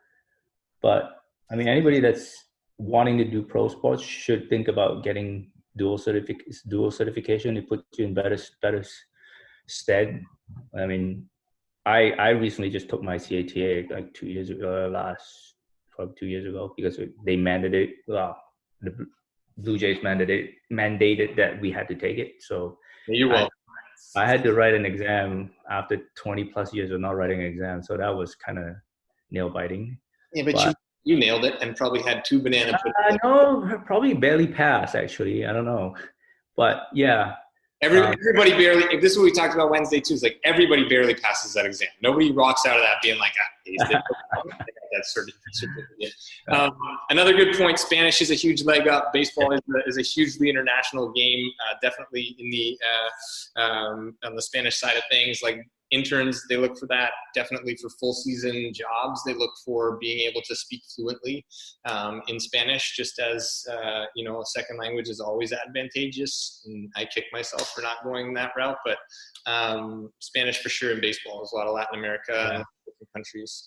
But, anybody that's wanting to do pro sports should think about getting dual certification. It puts you in better stead. I recently just took my CATA like 2 years ago, probably 2 years ago, because they mandated, the Blue Jays mandated that we had to take it. So you're welcome. I had to write an exam after 20 plus years of not writing an exam. So that was kind of nail biting. Yeah, but You nailed it and probably had 2 banana puddings. No, probably barely passed, actually. I don't know. But yeah. Everybody barely, if this is what we talked about Wednesday too, is like everybody barely passes that exam. Nobody rocks out of that being like, aced it. That certificate. Another good point, Spanish is a huge leg up. Baseball is a hugely international game, definitely in the on the Spanish side of things. Like interns, they look for that. Definitely for full season jobs, they look for being able to speak fluently in Spanish, just as a second language is always advantageous. And I kick myself for not going that route, but Spanish for sure in baseball. There's a lot of Latin America and different countries.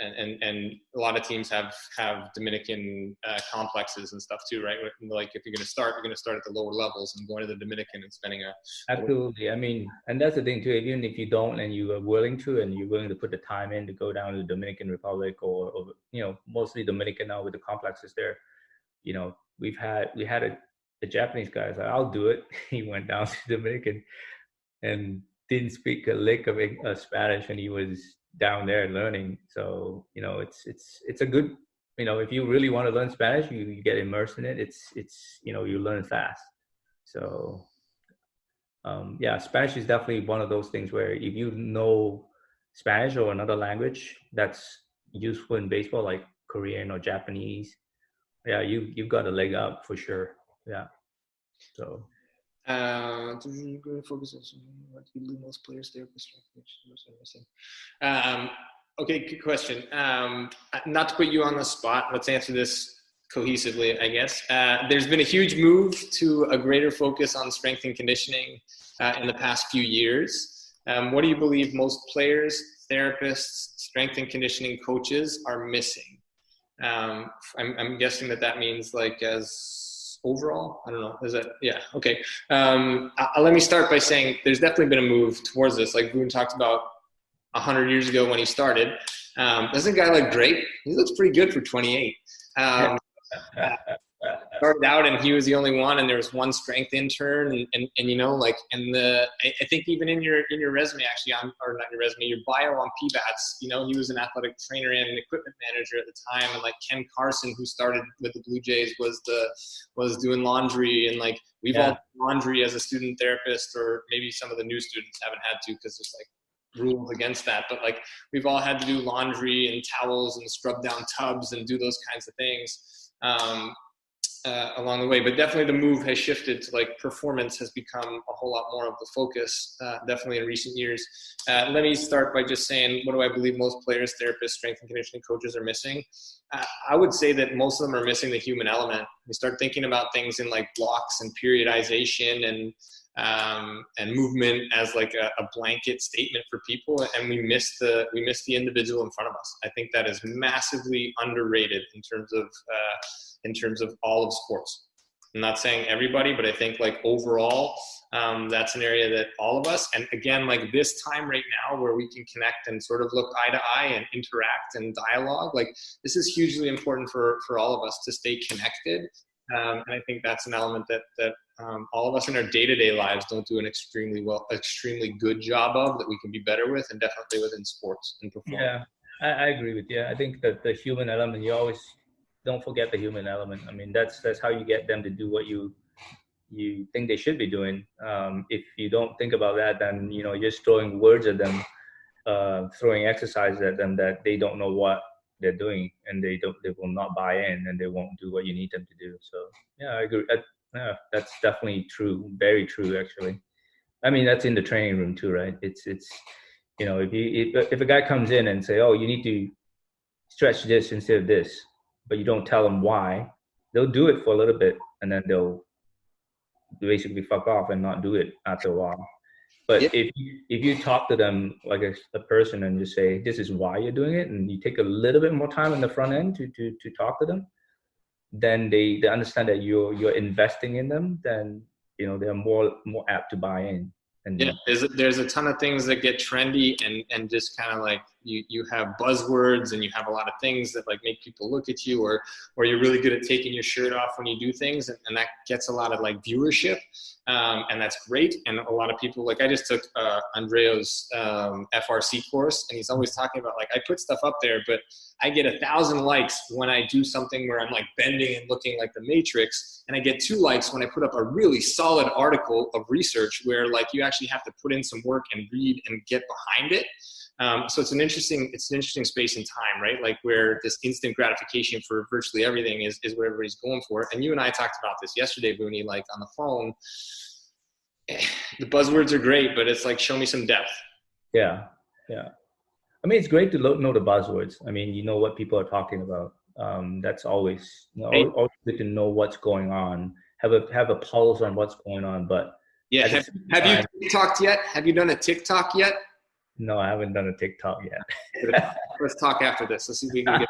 And a lot of teams have Dominican complexes and stuff too, right? Like if you're going to start at the lower levels and going to the Dominican and spending Absolutely. I mean, and that's the thing too. Even if you don't, and you are willing to, and you're willing to put the time in to go down to the Dominican Republic or mostly Dominican now with the complexes there. We had a Japanese guy. Like, I'll do it. He went down to Dominican and didn't speak a lick of Spanish, and he was down there learning. So it's a good, if you really want to learn Spanish, you get immersed in it. It's you learn fast. So Spanish is definitely one of those things where if you know Spanish or another language that's useful in baseball, like Korean or Japanese, you've got a leg up for sure. So focus on what you believe most players okay, good question. Not to put you on the spot, let's answer this cohesively, I guess. There's been a huge move to a greater focus on strength and conditioning in the past few years. What do you believe most players, therapists, strength and conditioning coaches are missing? I'm guessing that means like as overall, I don't know. Is that, yeah. Okay. Let me start by saying there's definitely been a move towards this. Like Voon talked about 100 years ago when he started. Doesn't a guy look great? He looks pretty good for 28. Started out and he was the only one, and there was one strength intern, and I think even in your resume, actually, or not your resume, your bio on PBATS, he was an athletic trainer and an equipment manager at the time, and like Ken Carson, who started with the Blue Jays, was doing laundry, and like we've all done laundry as a student therapist, or maybe some of the new students haven't had to because there's like rules against that, but like we've all had to do laundry and towels and scrub down tubs and do those kinds of things along the way. But definitely the move has shifted to like performance has become a whole lot more of the focus, definitely in recent years. Let me start by just saying, what do I believe most players, therapists, strength and conditioning coaches are missing? I would say that most of them are missing the human element. We start thinking about things in like blocks and periodization and movement as like a blanket statement for people, and we miss the individual in front of us. I think that is massively underrated in terms of all of sports. I'm not saying everybody, but I think like overall, that's an area that all of us, and again, like this time right now where we can connect and sort of look eye to eye and interact and dialogue, like this is hugely important for all of us to stay connected. And I think that's an element that all of us in our day-to-day lives don't do an extremely good job of, that we can be better with, and definitely within sports and performance. Yeah, I agree with you. I think that the human element, you always don't forget the human element. I mean, that's how you get them to do what you think they should be doing. If you don't think about that, then you're just throwing words at them, throwing exercises at them that they don't know what they're doing, and they will not buy in, and they won't do what you need them to do. So yeah, I agree. That's definitely true. Very true, actually. I mean, that's in the training room too, right? It's if a guy comes in and say, oh, you need to stretch this instead of this, but you don't tell them why, they'll do it for a little bit, and then they'll basically fuck off and not do it after a while. But if you talk to them like a person and just say, this is why you're doing it, and you take a little bit more time in the front end to talk to them, then they understand that you're investing in them, then they're more apt to buy in. And there's a ton of things that get trendy and just kind of like you have buzzwords and you have a lot of things that like make people look at you, or you're really good at taking your shirt off when you do things, and that gets a lot of like viewership, and that's great. And a lot of people, like I just took Andreo's FRC course, and he's always talking about like, I put stuff up there, but I get 1,000 likes when I do something where I'm like bending and looking like the Matrix, and I get 2 likes when I put up a really solid article of research where like you actually have to put in some work and read and get behind it. So it's an interesting space and time, right? Like where this instant gratification for virtually everything is what everybody's going for. And you and I talked about this yesterday, Booney, like on the phone. The buzzwords are great, but it's like, show me some depth. Yeah. I mean, it's great to know the buzzwords. I mean, you know what people are talking about. That's always, always good to know what's going on. Have a pulse on what's going on. But yeah, have you TikToked yet? Have you done a TikTok yet? No, I haven't done a TikTok yet. Let's talk after this. Let's see if we can get.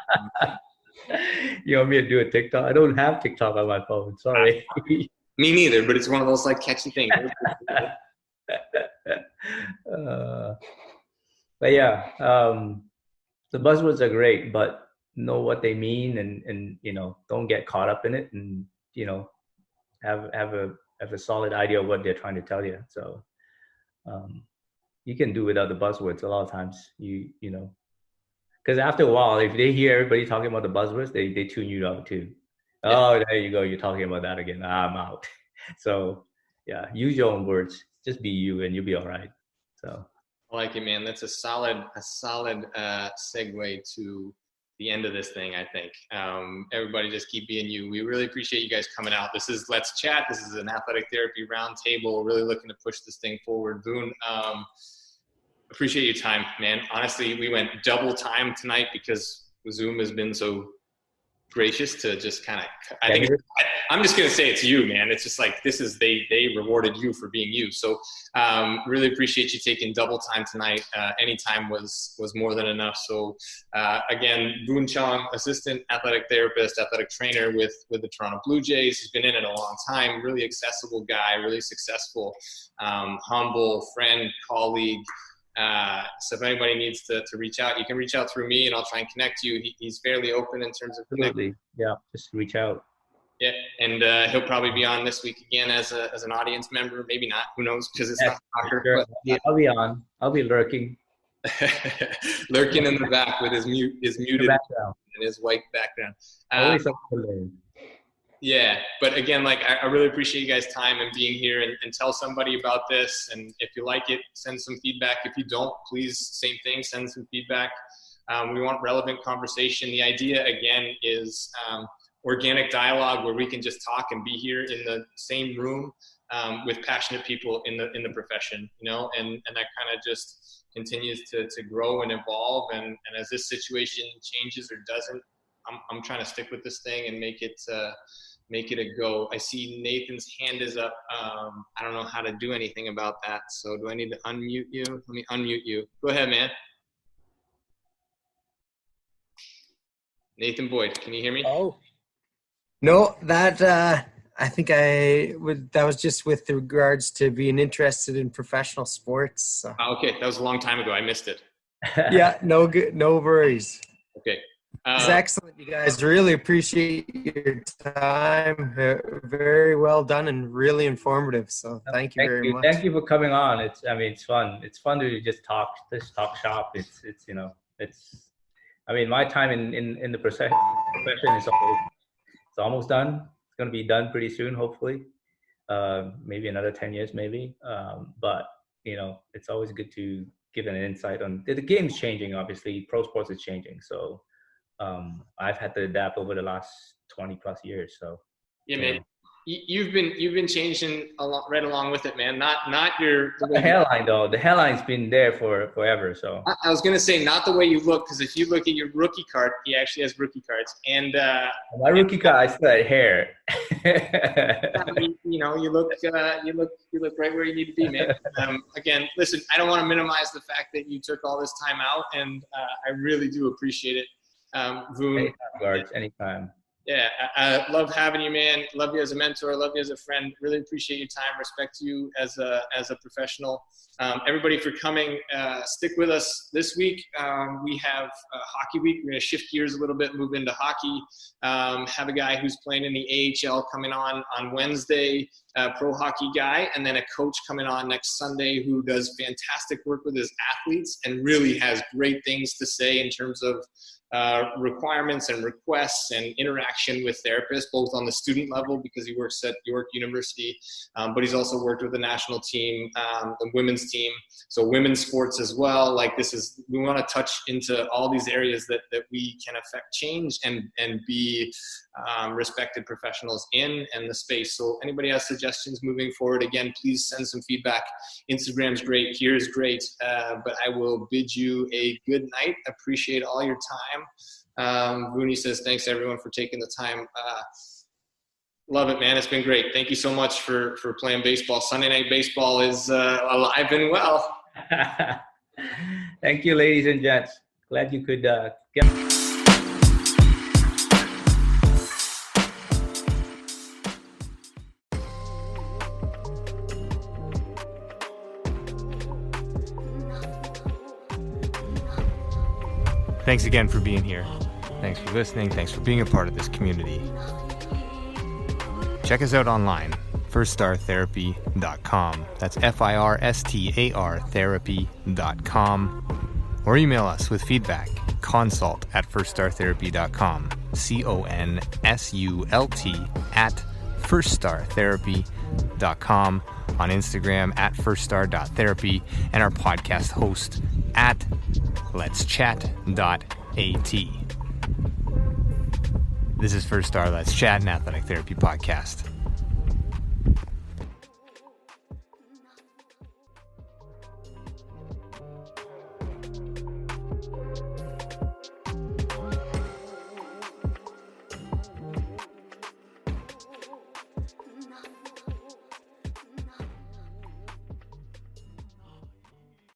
You want me to do a TikTok? I don't have TikTok on my phone. Sorry. Me neither, but it's one of those like catchy things. But yeah, the buzzwords are great, but know what they mean, and don't get caught up in it, and have a solid idea of what they're trying to tell you. So you can do without the buzzwords a lot of times. Because after a while, if they hear everybody talking about the buzzwords, they tune you out too. Yeah. Oh, there you go. You're talking about that again. I'm out. So yeah, use your own words. Just be you, and you'll be all right. So I like it, man. That's a solid segue to the end of this thing, I think. Everybody just keep being you. We really appreciate you guys coming out. This is Let's Chat. This is an athletic therapy roundtable. Really looking to push this thing forward. Voon, appreciate your time, man. Honestly, we went double time tonight because Zoom has been so gracious to just kind of, I'm just going to say it's you, man. It's just like, they rewarded you for being you. So really appreciate you taking double time tonight. Any time was more than enough. So again, Voon Chong, assistant athletic therapist, athletic trainer with the Toronto Blue Jays. He's been in it a long time, really accessible guy, really successful, humble friend, colleague. So if anybody needs to reach out, you can reach out through me and I'll try and connect you. He's fairly open in terms of connecting. Yeah, just reach out. Yeah, and he'll probably be on this week again as an audience member. Maybe not. Who knows? Because it's not soccer. Sure. Yeah, I'll be on. I'll be lurking. Lurking in the back with his muted background and his white background. Always something to learn. Yeah, but again, like I really appreciate you guys' time and being here, and tell somebody about this. And if you like it, send some feedback. If you don't, please, same thing, send some feedback. We want relevant conversation. The idea, again, is organic dialogue where we can just talk and be here in the same room with passionate people in the profession, and that kind of just continues to grow and evolve. And as this situation changes or doesn't, I'm trying to stick with this thing and make it a go. I see Nathan's hand is up. I don't know how to do anything about that. So do I need to unmute you? Let me unmute you. Go ahead, man. Nathan Boyd, can you hear me? Oh, no, that I think that was just with regards to being interested in professional sports. So. Okay, that was a long time ago. I missed it. Yeah, no worries. Okay. It's excellent, you guys. Really appreciate your time. Very well done and really informative. So thank you very much. Thank you for coming on. It's fun. It's fun to just talk shop. It's my time in the profession is almost done. It's going to be done pretty soon, hopefully. Maybe another 10 years, maybe. But it's always good to give an insight on the game's changing. Obviously, pro sports is changing. So. I've had to adapt over the last 20 plus years. So yeah, man, you've been changing right along with it, man. Not the hairline though. The hairline's been there for forever. So I was gonna say not the way you look, because if you look at your rookie card, he actually has rookie cards, and my rookie card, I still had hair. You look right where you need to be, man. Again, listen, I don't want to minimize the fact that you took all this time out, and I really do appreciate it. Voon, anytime. Yeah, I love having you, man. Love you as a mentor. Love you as a friend. Really appreciate your time. Respect you as a professional. Everybody for coming. Stick with us this week. We have hockey week. We're going to shift gears a little bit, move into hockey. Have a guy who's playing in the AHL coming on Wednesday, pro hockey guy, and then a coach coming on next Sunday who does fantastic work with his athletes and really has great things to say in terms of requirements and requests and interaction with therapists, both on the student level because he works at York University, but he's also worked with the national team, the women's team, so women's sports as well. Like we want to touch into all these areas that we can affect change and be respected professionals in the space. So anybody has suggestions moving forward, again, please send some feedback. Instagram's great, here's great, but I will bid you a good night. Appreciate all your time. Voony says, thanks everyone for taking the time. Love it, man. It's been great. Thank you so much for playing baseball. Sunday Night Baseball is alive and well. Thank you, ladies and gents. Glad you could get. Thanks again for being here. Thanks for listening. Thanks for being a part of this community. Check us out online, firststartherapy.com. That's FIRSTAR therapy.com. Or email us with feedback, consult@firststartherapy.com. CONSULT@firststartherapy.com. On Instagram @firststar.therapy, and our podcast host @letschat.at. This is First Star Let's Chat, an athletic therapy podcast.